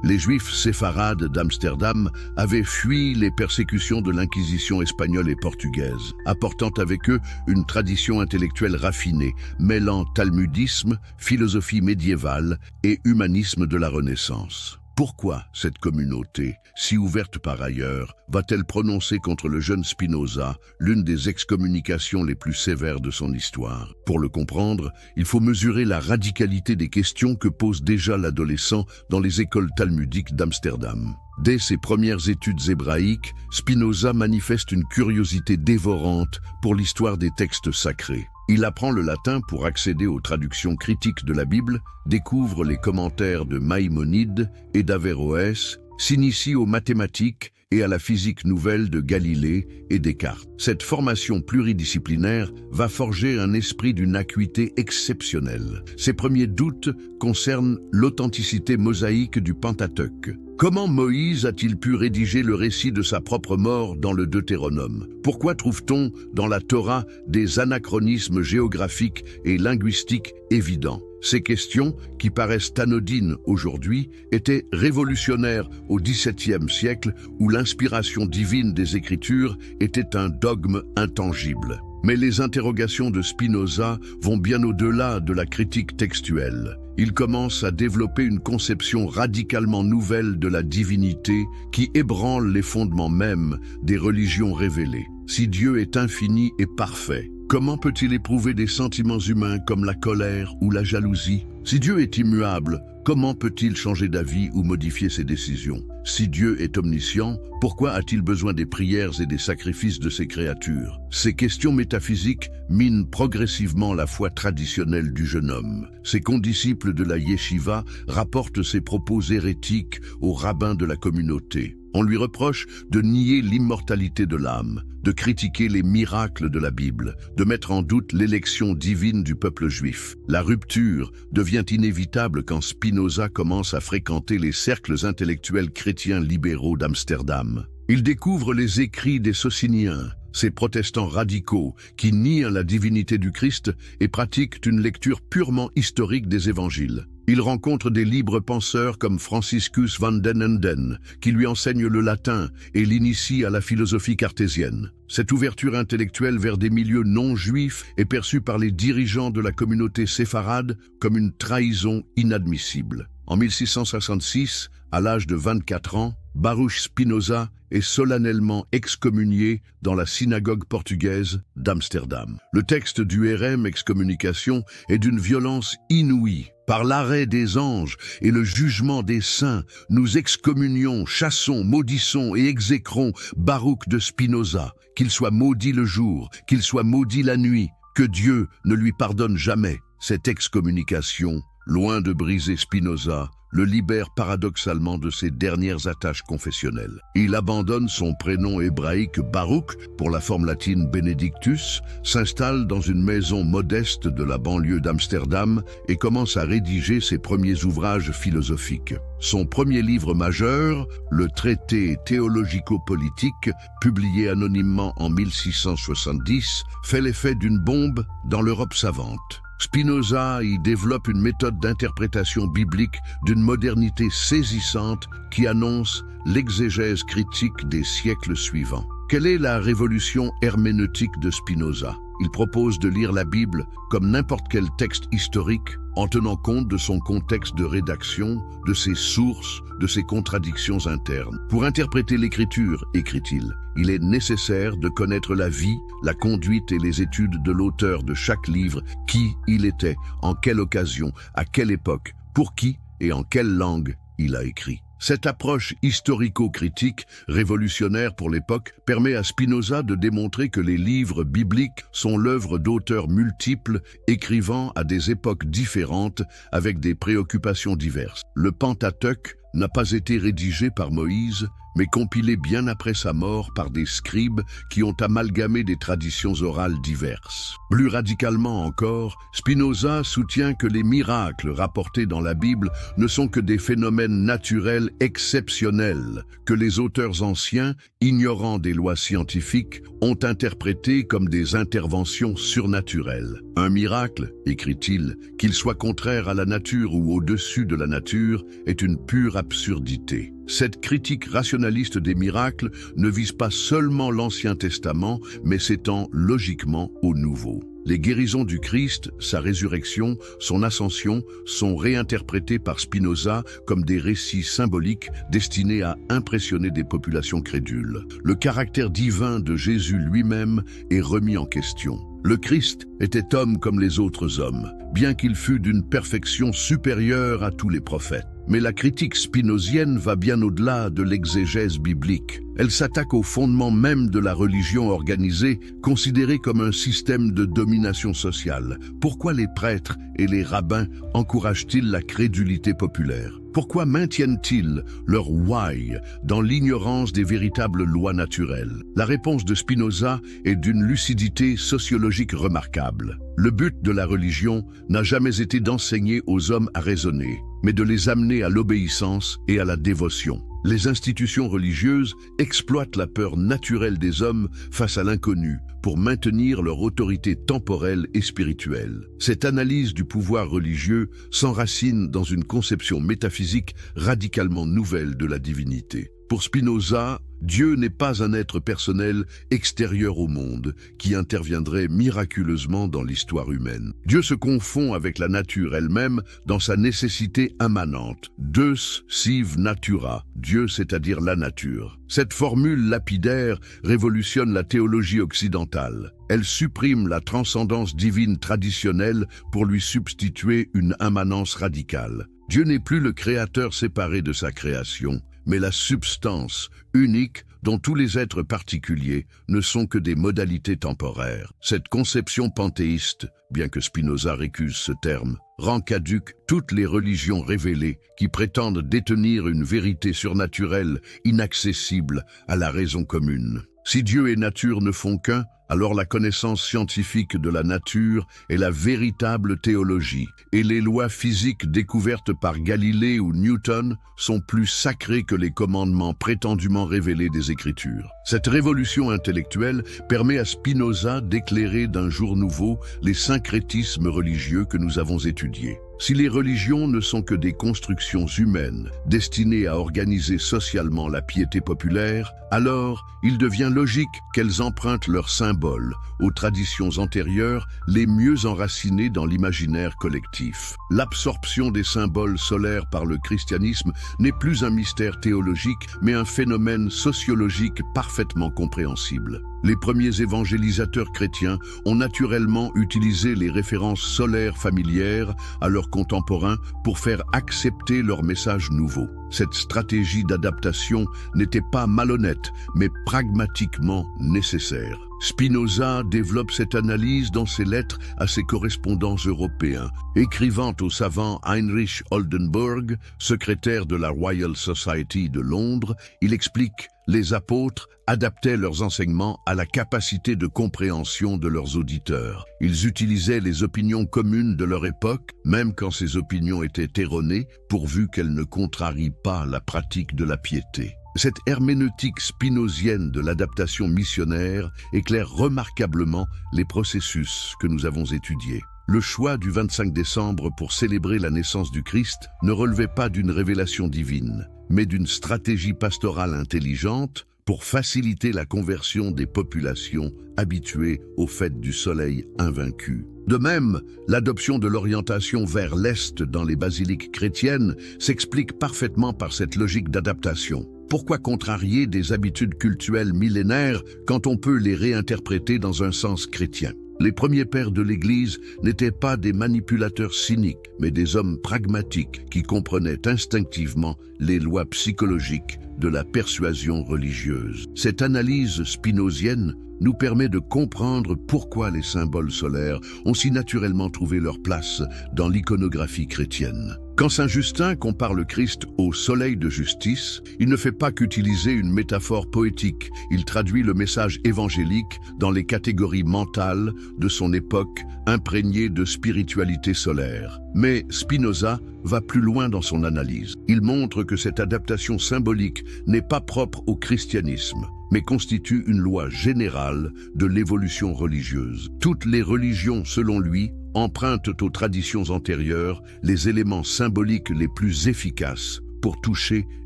Les Juifs séfarades d'Amsterdam avaient fui les persécutions de l'Inquisition espagnole et portugaise, apportant avec eux une tradition intellectuelle raffinée, mêlant talmudisme, philosophie médiévale et humanisme de la Renaissance. Pourquoi cette communauté, si ouverte par ailleurs, va-t-elle prononcer contre le jeune Spinoza l'une des excommunications les plus sévères de son histoire? Pour le comprendre, il faut mesurer la radicalité des questions que pose déjà l'adolescent dans les écoles talmudiques d'Amsterdam. Dès ses premières études hébraïques, Spinoza manifeste une curiosité dévorante pour l'histoire des textes sacrés. Il apprend le latin pour accéder aux traductions critiques de la Bible, découvre les commentaires de Maïmonide et d'Averroès, s'initie aux mathématiques et à la physique nouvelle de Galilée et Descartes. Cette formation pluridisciplinaire va forger un esprit d'une acuité exceptionnelle. Ses premiers doutes concernent l'authenticité mosaïque du Pentateuque. Comment Moïse a-t-il pu rédiger le récit de sa propre mort dans le Deutéronome? Pourquoi trouve-t-on dans la Torah des anachronismes géographiques et linguistiques évidents? Ces questions, qui paraissent anodines aujourd'hui, étaient révolutionnaires au XVIIe siècle où l'inspiration divine des Écritures était un dogme intangible. Mais les interrogations de Spinoza vont bien au-delà de la critique textuelle. Il commence à développer une conception radicalement nouvelle de la divinité qui ébranle les fondements mêmes des religions révélées. Si Dieu est infini et parfait, comment peut-il éprouver des sentiments humains comme la colère ou la jalousie? Si Dieu est immuable, comment peut-il changer d'avis ou modifier ses décisions? Si Dieu est omniscient, pourquoi a-t-il besoin des prières et des sacrifices de ses créatures? Ces questions métaphysiques minent progressivement la foi traditionnelle du jeune homme. Ses condisciples de la yeshiva rapportent ses propos hérétiques aux rabbins de la communauté. On lui reproche de nier l'immortalité de l'âme, de critiquer les miracles de la Bible, de mettre en doute l'élection divine du peuple juif. La rupture devient inévitable quand Spinoza commence à fréquenter les cercles intellectuels chrétiens libéraux d'Amsterdam. Il découvre les écrits des Sociniens, ces protestants radicaux qui nient la divinité du Christ et pratiquent une lecture purement historique des évangiles. Il rencontre des libres penseurs comme Franciscus van den Enden, qui lui enseignent le latin et l'initie à la philosophie cartésienne. Cette ouverture intellectuelle vers des milieux non juifs est perçue par les dirigeants de la communauté séfarade comme une trahison inadmissible. En 1666, à l'âge de 24 ans, Baruch Spinoza est solennellement excommunié dans la synagogue portugaise d'Amsterdam. Le texte du RM excommunication est d'une violence inouïe. Par l'arrêt des anges et le jugement des saints, nous excommunions, chassons, maudissons et exécrons Baruch de Spinoza, qu'il soit maudit le jour, qu'il soit maudit la nuit, que Dieu ne lui pardonne jamais. Cette excommunication, loin de briser Spinoza, le libère paradoxalement de ses dernières attaches confessionnelles. Il abandonne son prénom hébraïque Baruch pour la forme latine Benedictus, s'installe dans une maison modeste de la banlieue d'Amsterdam et commence à rédiger ses premiers ouvrages philosophiques. Son premier livre majeur, le traité théologico-politique, publié anonymement en 1670, fait l'effet d'une bombe dans l'Europe savante. Spinoza y développe une méthode d'interprétation biblique d'une modernité saisissante qui annonce l'exégèse critique des siècles suivants. Quelle est la révolution herméneutique de Spinoza? Il propose de lire la Bible comme n'importe quel texte historique, en tenant compte de son contexte de rédaction, de ses sources, de ses contradictions internes. Pour interpréter l'Écriture, écrit-il, il est nécessaire de connaître la vie, la conduite et les études de l'auteur de chaque livre, qui il était, en quelle occasion, à quelle époque, pour qui et en quelle langue il a écrit. Cette approche historico-critique, révolutionnaire pour l'époque, permet à Spinoza de démontrer que les livres bibliques sont l'œuvre d'auteurs multiples, écrivant à des époques différentes avec des préoccupations diverses. Le Pentateuque n'a pas été rédigé par Moïse, mais compilé bien après sa mort par des scribes qui ont amalgamé des traditions orales diverses. Plus radicalement encore, Spinoza soutient que les miracles rapportés dans la Bible ne sont que des phénomènes naturels exceptionnels, que les auteurs anciens, ignorant des lois scientifiques, ont interprétés comme des interventions surnaturelles. Un miracle, écrit-il, qu'il soit contraire à la nature ou au-dessus de la nature, est une pure absurdité. Cette critique rationaliste des miracles ne vise pas seulement l'Ancien Testament, mais s'étend logiquement au Nouveau. Les guérisons du Christ, sa résurrection, son ascension, sont réinterprétées par Spinoza comme des récits symboliques destinés à impressionner des populations crédules. Le caractère divin de Jésus lui-même est remis en question. Le Christ était homme comme les autres hommes, bien qu'il fût d'une perfection supérieure à tous les prophètes. Mais la critique spinozienne va bien au-delà de l'exégèse biblique. Elle s'attaque au fondement même de la religion organisée, considérée comme un système de domination sociale. Pourquoi les prêtres et les rabbins encouragent-ils la crédulité populaire? Pourquoi maintiennent-ils leur why dans l'ignorance des véritables lois naturelles? La réponse de Spinoza est d'une lucidité sociologique remarquable. Le but de la religion n'a jamais été d'enseigner aux hommes à raisonner, mais de les amener à l'obéissance et à la dévotion. Les institutions religieuses exploitent la peur naturelle des hommes face à l'inconnu pour maintenir leur autorité temporelle et spirituelle. Cette analyse du pouvoir religieux s'enracine dans une conception métaphysique radicalement nouvelle de la divinité. Pour Spinoza, Dieu n'est pas un être personnel extérieur au monde qui interviendrait miraculeusement dans l'histoire humaine. Dieu se confond avec la nature elle-même dans sa nécessité immanente. Deus sive natura, Dieu c'est-à-dire la nature. Cette formule lapidaire révolutionne la théologie occidentale. Elle supprime la transcendance divine traditionnelle pour lui substituer une immanence radicale. Dieu n'est plus le créateur séparé de sa création, mais la substance unique dont tous les êtres particuliers ne sont que des modalités temporaires. Cette conception panthéiste, bien que Spinoza récuse ce terme, rend caduques toutes les religions révélées qui prétendent détenir une vérité surnaturelle inaccessible à la raison commune. Si Dieu et nature ne font qu'un, alors la connaissance scientifique de la nature est la véritable théologie, et les lois physiques découvertes par Galilée ou Newton sont plus sacrées que les commandements prétendument révélés des Écritures. Cette révolution intellectuelle permet à Spinoza d'éclairer d'un jour nouveau les syncrétismes religieux que nous avons étudiés. Si les religions ne sont que des constructions humaines destinées à organiser socialement la piété populaire, alors il devient logique qu'elles empruntent leurs symboles aux traditions antérieures les mieux enracinées dans l'imaginaire collectif. L'absorption des symboles solaires par le christianisme n'est plus un mystère théologique, mais un phénomène sociologique parfaitement compréhensible. Les premiers évangélisateurs chrétiens ont naturellement utilisé les références solaires familières à leurs contemporains pour faire accepter leur message nouveau. Cette stratégie d'adaptation n'était pas malhonnête, mais pragmatiquement nécessaire. Spinoza développe cette analyse dans ses lettres à ses correspondants européens. Écrivant au savant Heinrich Oldenburg, secrétaire de la Royal Society de Londres, il explique: les apôtres adaptaient leurs enseignements à la capacité de compréhension de leurs auditeurs. Ils utilisaient les opinions communes de leur époque, même quand ces opinions étaient erronées, pourvu qu'elles ne contrarient pas la pratique de la piété. Cette herméneutique spinozienne de l'adaptation missionnaire éclaire remarquablement les processus que nous avons étudiés. Le choix du 25 décembre pour célébrer la naissance du Christ ne relevait pas d'une révélation divine, mais d'une stratégie pastorale intelligente pour faciliter la conversion des populations habituées aux fêtes du soleil invaincu. De même, l'adoption de l'orientation vers l'Est dans les basiliques chrétiennes s'explique parfaitement par cette logique d'adaptation. Pourquoi contrarier des habitudes cultuelles millénaires quand on peut les réinterpréter dans un sens chrétien? Les premiers pères de l'Église n'étaient pas des manipulateurs cyniques, mais des hommes pragmatiques qui comprenaient instinctivement les lois psychologiques de la persuasion religieuse. Cette analyse spinozienne nous permet de comprendre pourquoi les symboles solaires ont si naturellement trouvé leur place dans l'iconographie chrétienne. Quand saint Justin compare le Christ au soleil de justice, il ne fait pas qu'utiliser une métaphore poétique, il traduit le message évangélique dans les catégories mentales de son époque imprégnées de spiritualité solaire. Mais Spinoza va plus loin dans son analyse. Il montre que cette adaptation symbolique n'est pas propre au christianisme, mais constitue une loi générale de l'évolution religieuse. Toutes les religions, selon lui, empruntent aux traditions antérieures les éléments symboliques les plus efficaces pour toucher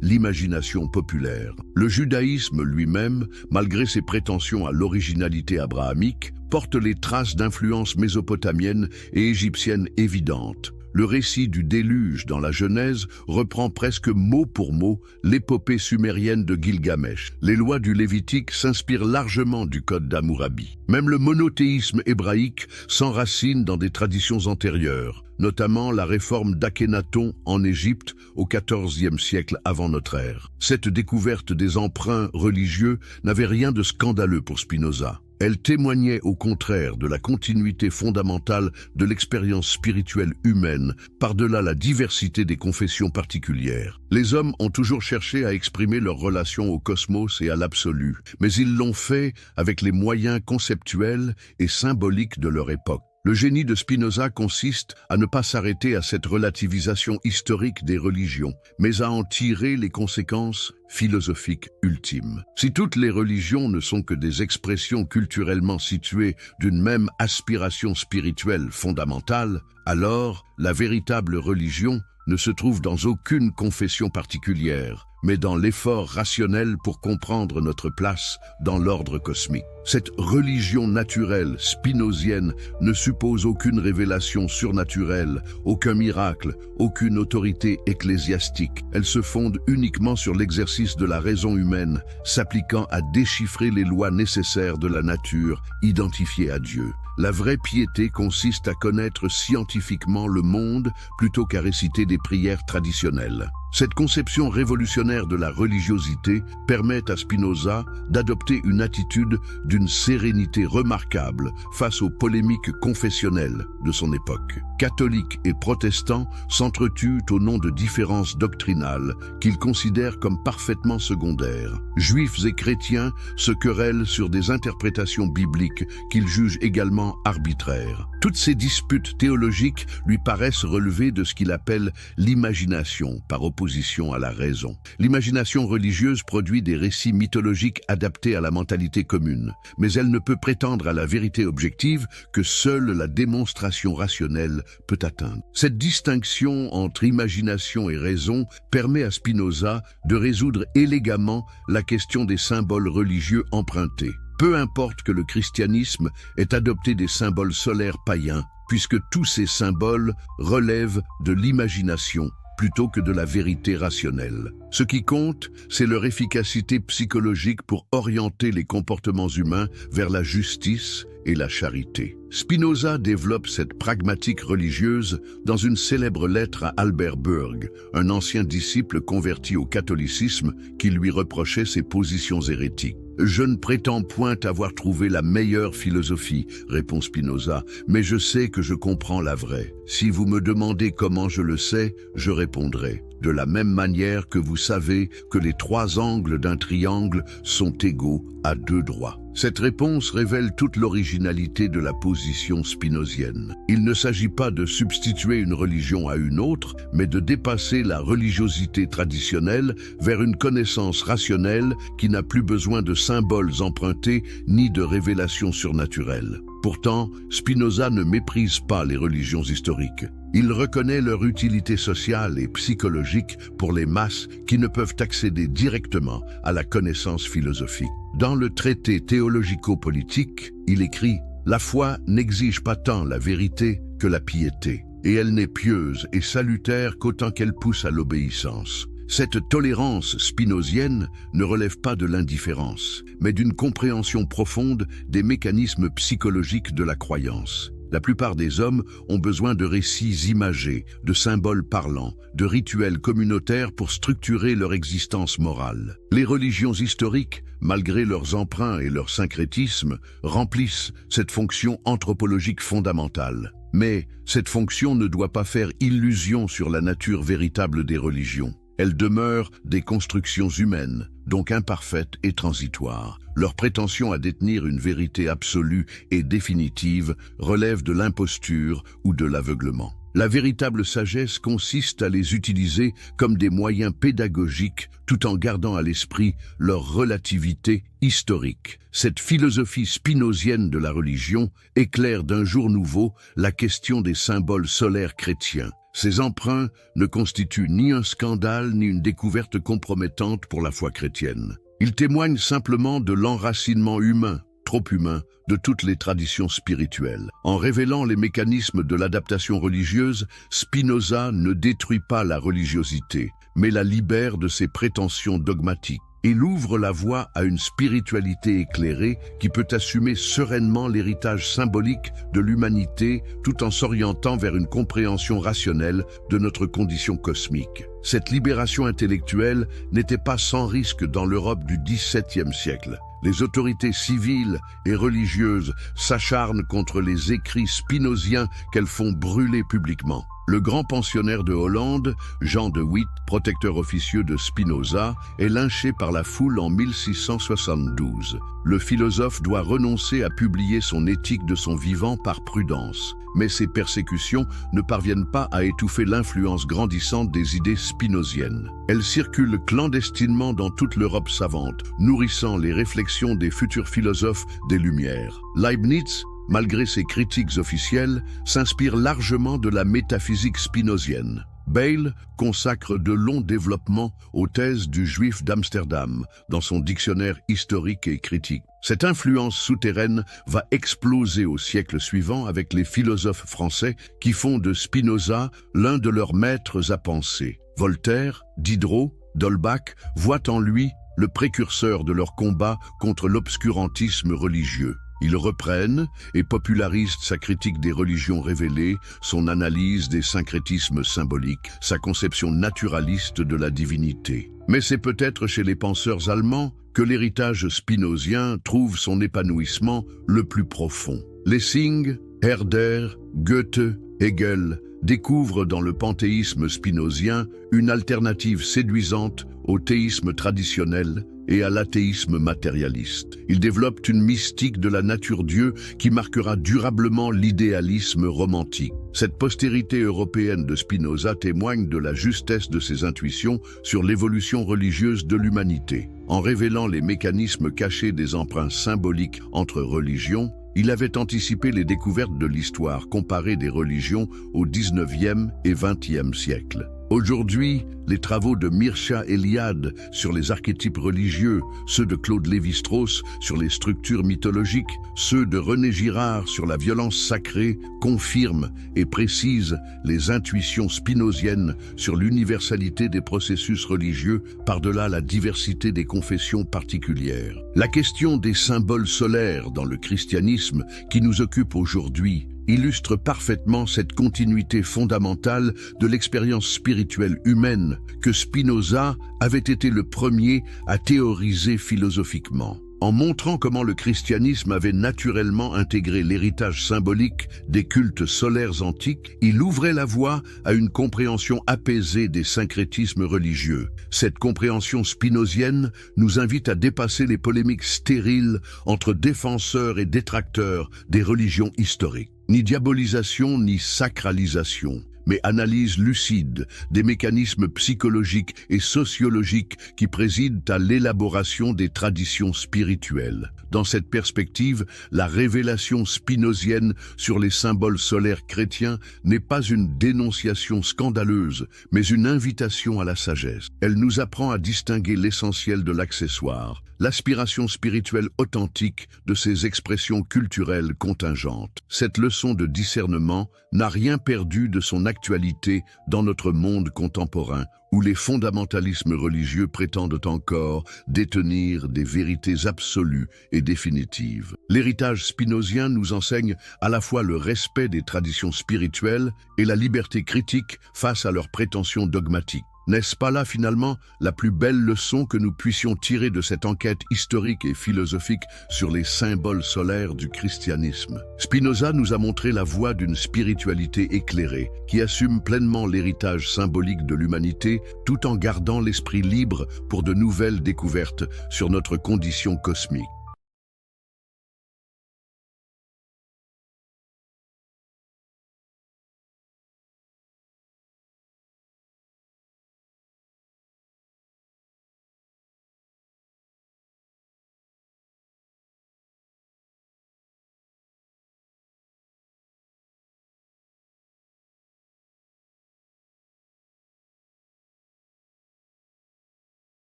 l'imagination populaire. Le judaïsme lui-même, malgré ses prétentions à l'originalité abrahamique, portent les traces d'influences mésopotamiennes et égyptiennes évidentes. Le récit du déluge dans la Genèse reprend presque mot pour mot l'épopée sumérienne de Gilgamesh. Les lois du Lévitique s'inspirent largement du code d'Hammurabi. Même le monothéisme hébraïque s'enracine dans des traditions antérieures, notamment la réforme d'Akhénaton en Égypte au XIVe siècle avant notre ère. Cette découverte des emprunts religieux n'avait rien de scandaleux pour Spinoza. Elle témoignait au contraire de la continuité fondamentale de l'expérience spirituelle humaine par-delà la diversité des confessions particulières. Les hommes ont toujours cherché à exprimer leur relation au cosmos et à l'absolu, mais ils l'ont fait avec les moyens conceptuels et symboliques de leur époque. Le génie de Spinoza consiste à ne pas s'arrêter à cette relativisation historique des religions, mais à en tirer les conséquences philosophiques ultimes. Si toutes les religions ne sont que des expressions culturellement situées d'une même aspiration spirituelle fondamentale, alors la véritable religion ne se trouve dans aucune confession particulière, mais dans l'effort rationnel pour comprendre notre place dans l'ordre cosmique. Cette religion naturelle spinozienne ne suppose aucune révélation surnaturelle, aucun miracle, aucune autorité ecclésiastique. Elle se fonde uniquement sur l'exercice de la raison humaine, s'appliquant à déchiffrer les lois nécessaires de la nature, identifiées à Dieu. La vraie piété consiste à connaître scientifiquement le monde plutôt qu'à réciter des prières traditionnelles. Cette conception révolutionnaire de la religiosité permet à Spinoza d'adopter une attitude d'une sérénité remarquable face aux polémiques confessionnelles de son époque. Catholiques et protestants s'entretuent au nom de différences doctrinales qu'ils considèrent comme parfaitement secondaires. Juifs et chrétiens se querellent sur des interprétations bibliques qu'ils jugent également arbitraires. Toutes ces disputes théologiques lui paraissent relever de ce qu'il appelle l'imagination, par opposition à la raison. L'imagination religieuse produit des récits mythologiques adaptés à la mentalité commune, mais elle ne peut prétendre à la vérité objective que seule la démonstration rationnelle peut atteindre. Cette distinction entre imagination et raison permet à Spinoza de résoudre élégamment la question des symboles religieux empruntés. Peu importe que le christianisme ait adopté des symboles solaires païens, puisque tous ces symboles relèvent de l'imagination plutôt que de la vérité rationnelle. Ce qui compte, c'est leur efficacité psychologique pour orienter les comportements humains vers la justice et la charité. Spinoza développe cette pragmatique religieuse dans une célèbre lettre à Albert Berg, un ancien disciple converti au catholicisme qui lui reprochait ses positions hérétiques. « Je ne prétends point avoir trouvé la meilleure philosophie, répond Spinoza, mais je sais que je comprends la vraie. Si vous me demandez comment je le sais, je répondrai. De la même manière que vous savez que les 3 angles d'un triangle sont égaux à 2 droits. » Cette réponse révèle toute l'originalité de la position spinozienne. Il ne s'agit pas de substituer une religion à une autre, mais de dépasser la religiosité traditionnelle vers une connaissance rationnelle qui n'a plus besoin de symboles empruntés ni de révélations surnaturelles. Pourtant, Spinoza ne méprise pas les religions historiques. Il reconnaît leur utilité sociale et psychologique pour les masses qui ne peuvent accéder directement à la connaissance philosophique. Dans le traité théologico-politique, il écrit « La foi n'exige pas tant la vérité que la piété, et elle n'est pieuse et salutaire qu'autant qu'elle pousse à l'obéissance. » Cette tolérance spinozienne ne relève pas de l'indifférence, mais d'une compréhension profonde des mécanismes psychologiques de la croyance. La plupart des hommes ont besoin de récits imagés, de symboles parlants, de rituels communautaires pour structurer leur existence morale. Les religions historiques, malgré leurs emprunts et leur syncrétisme, remplissent cette fonction anthropologique fondamentale. Mais cette fonction ne doit pas faire illusion sur la nature véritable des religions. Elles demeurent des constructions humaines, donc imparfaites et transitoires. Leur prétention à détenir une vérité absolue et définitive relève de l'imposture ou de l'aveuglement. La véritable sagesse consiste à les utiliser comme des moyens pédagogiques tout en gardant à l'esprit leur relativité historique. Cette philosophie spinozienne de la religion éclaire d'un jour nouveau la question des symboles solaires chrétiens. Ces emprunts ne constituent ni un scandale ni une découverte compromettante pour la foi chrétienne. Ils témoignent simplement de l'enracinement humain, trop humain de toutes les traditions spirituelles. En révélant les mécanismes de l'adaptation religieuse, Spinoza ne détruit pas la religiosité, mais la libère de ses prétentions dogmatiques. Il ouvre la voie à une spiritualité éclairée qui peut assumer sereinement l'héritage symbolique de l'humanité tout en s'orientant vers une compréhension rationnelle de notre condition cosmique. Cette libération intellectuelle n'était pas sans risque dans l'Europe du XVIIe siècle. Les autorités civiles et religieuses s'acharnent contre les écrits spinoziens qu'elles font brûler publiquement. Le grand pensionnaire de Hollande, Jean de Witt, protecteur officieux de Spinoza, est lynché par la foule en 1672. Le philosophe doit renoncer à publier son éthique de son vivant par prudence. Mais ces persécutions ne parviennent pas à étouffer l'influence grandissante des idées spinoziennes. Elles circulent clandestinement dans toute l'Europe savante, nourrissant les réflexions des futurs philosophes des Lumières. Leibniz, malgré ses critiques officielles, s'inspire largement de la métaphysique spinozienne. Bayle consacre de longs développements aux thèses du Juif d'Amsterdam dans son dictionnaire historique et critique. Cette influence souterraine va exploser au siècle suivant avec les philosophes français qui font de Spinoza l'un de leurs maîtres à penser. Voltaire, Diderot, d'Holbach voient en lui le précurseur de leur combat contre l'obscurantisme religieux. Ils reprennent et popularisent sa critique des religions révélées, son analyse des syncrétismes symboliques, sa conception naturaliste de la divinité. Mais c'est peut-être chez les penseurs allemands que l'héritage spinozien trouve son épanouissement le plus profond. Lessing, Herder, Goethe, Hegel découvrent dans le panthéisme spinozien une alternative séduisante au théisme traditionnel et à l'athéisme matérialiste. Ils développent une mystique de la nature-dieu qui marquera durablement l'idéalisme romantique. Cette postérité européenne de Spinoza témoigne de la justesse de ses intuitions sur l'évolution religieuse de l'humanité. En révélant les mécanismes cachés des emprunts symboliques entre religions, il avait anticipé les découvertes de l'histoire comparée des religions au XIXe et XXe siècle. Aujourd'hui, les travaux de Mircea Eliade sur les archétypes religieux, ceux de Claude Lévi-Strauss sur les structures mythologiques, ceux de René Girard sur la violence sacrée, confirment et précisent les intuitions spinoziennes sur l'universalité des processus religieux par-delà la diversité des confessions particulières. La question des symboles solaires dans le christianisme qui nous occupe aujourd'hui illustre parfaitement cette continuité fondamentale de l'expérience spirituelle humaine que Spinoza avait été le premier à théoriser philosophiquement. En montrant comment le christianisme avait naturellement intégré l'héritage symbolique des cultes solaires antiques, il ouvrait la voie à une compréhension apaisée des syncrétismes religieux. Cette compréhension spinozienne nous invite à dépasser les polémiques stériles entre défenseurs et détracteurs des religions historiques. Ni diabolisation ni sacralisation, mais analyse lucide des mécanismes psychologiques et sociologiques qui président à l'élaboration des traditions spirituelles. Dans cette perspective, la révélation spinozienne sur les symboles solaires chrétiens n'est pas une dénonciation scandaleuse, mais une invitation à la sagesse. Elle nous apprend à distinguer l'essentiel de l'accessoire, l'aspiration spirituelle authentique de ces expressions culturelles contingentes. Cette leçon de discernement n'a rien perdu de son actualité dans notre monde contemporain, où les fondamentalismes religieux prétendent encore détenir des vérités absolues et définitives. L'héritage spinozien nous enseigne à la fois le respect des traditions spirituelles et la liberté critique face à leurs prétentions dogmatiques. N'est-ce pas là finalement la plus belle leçon que nous puissions tirer de cette enquête historique et philosophique sur les symboles solaires du christianisme? Spinoza nous a montré la voie d'une spiritualité éclairée, qui assume pleinement l'héritage symbolique de l'humanité, tout en gardant l'esprit libre pour de nouvelles découvertes sur notre condition cosmique.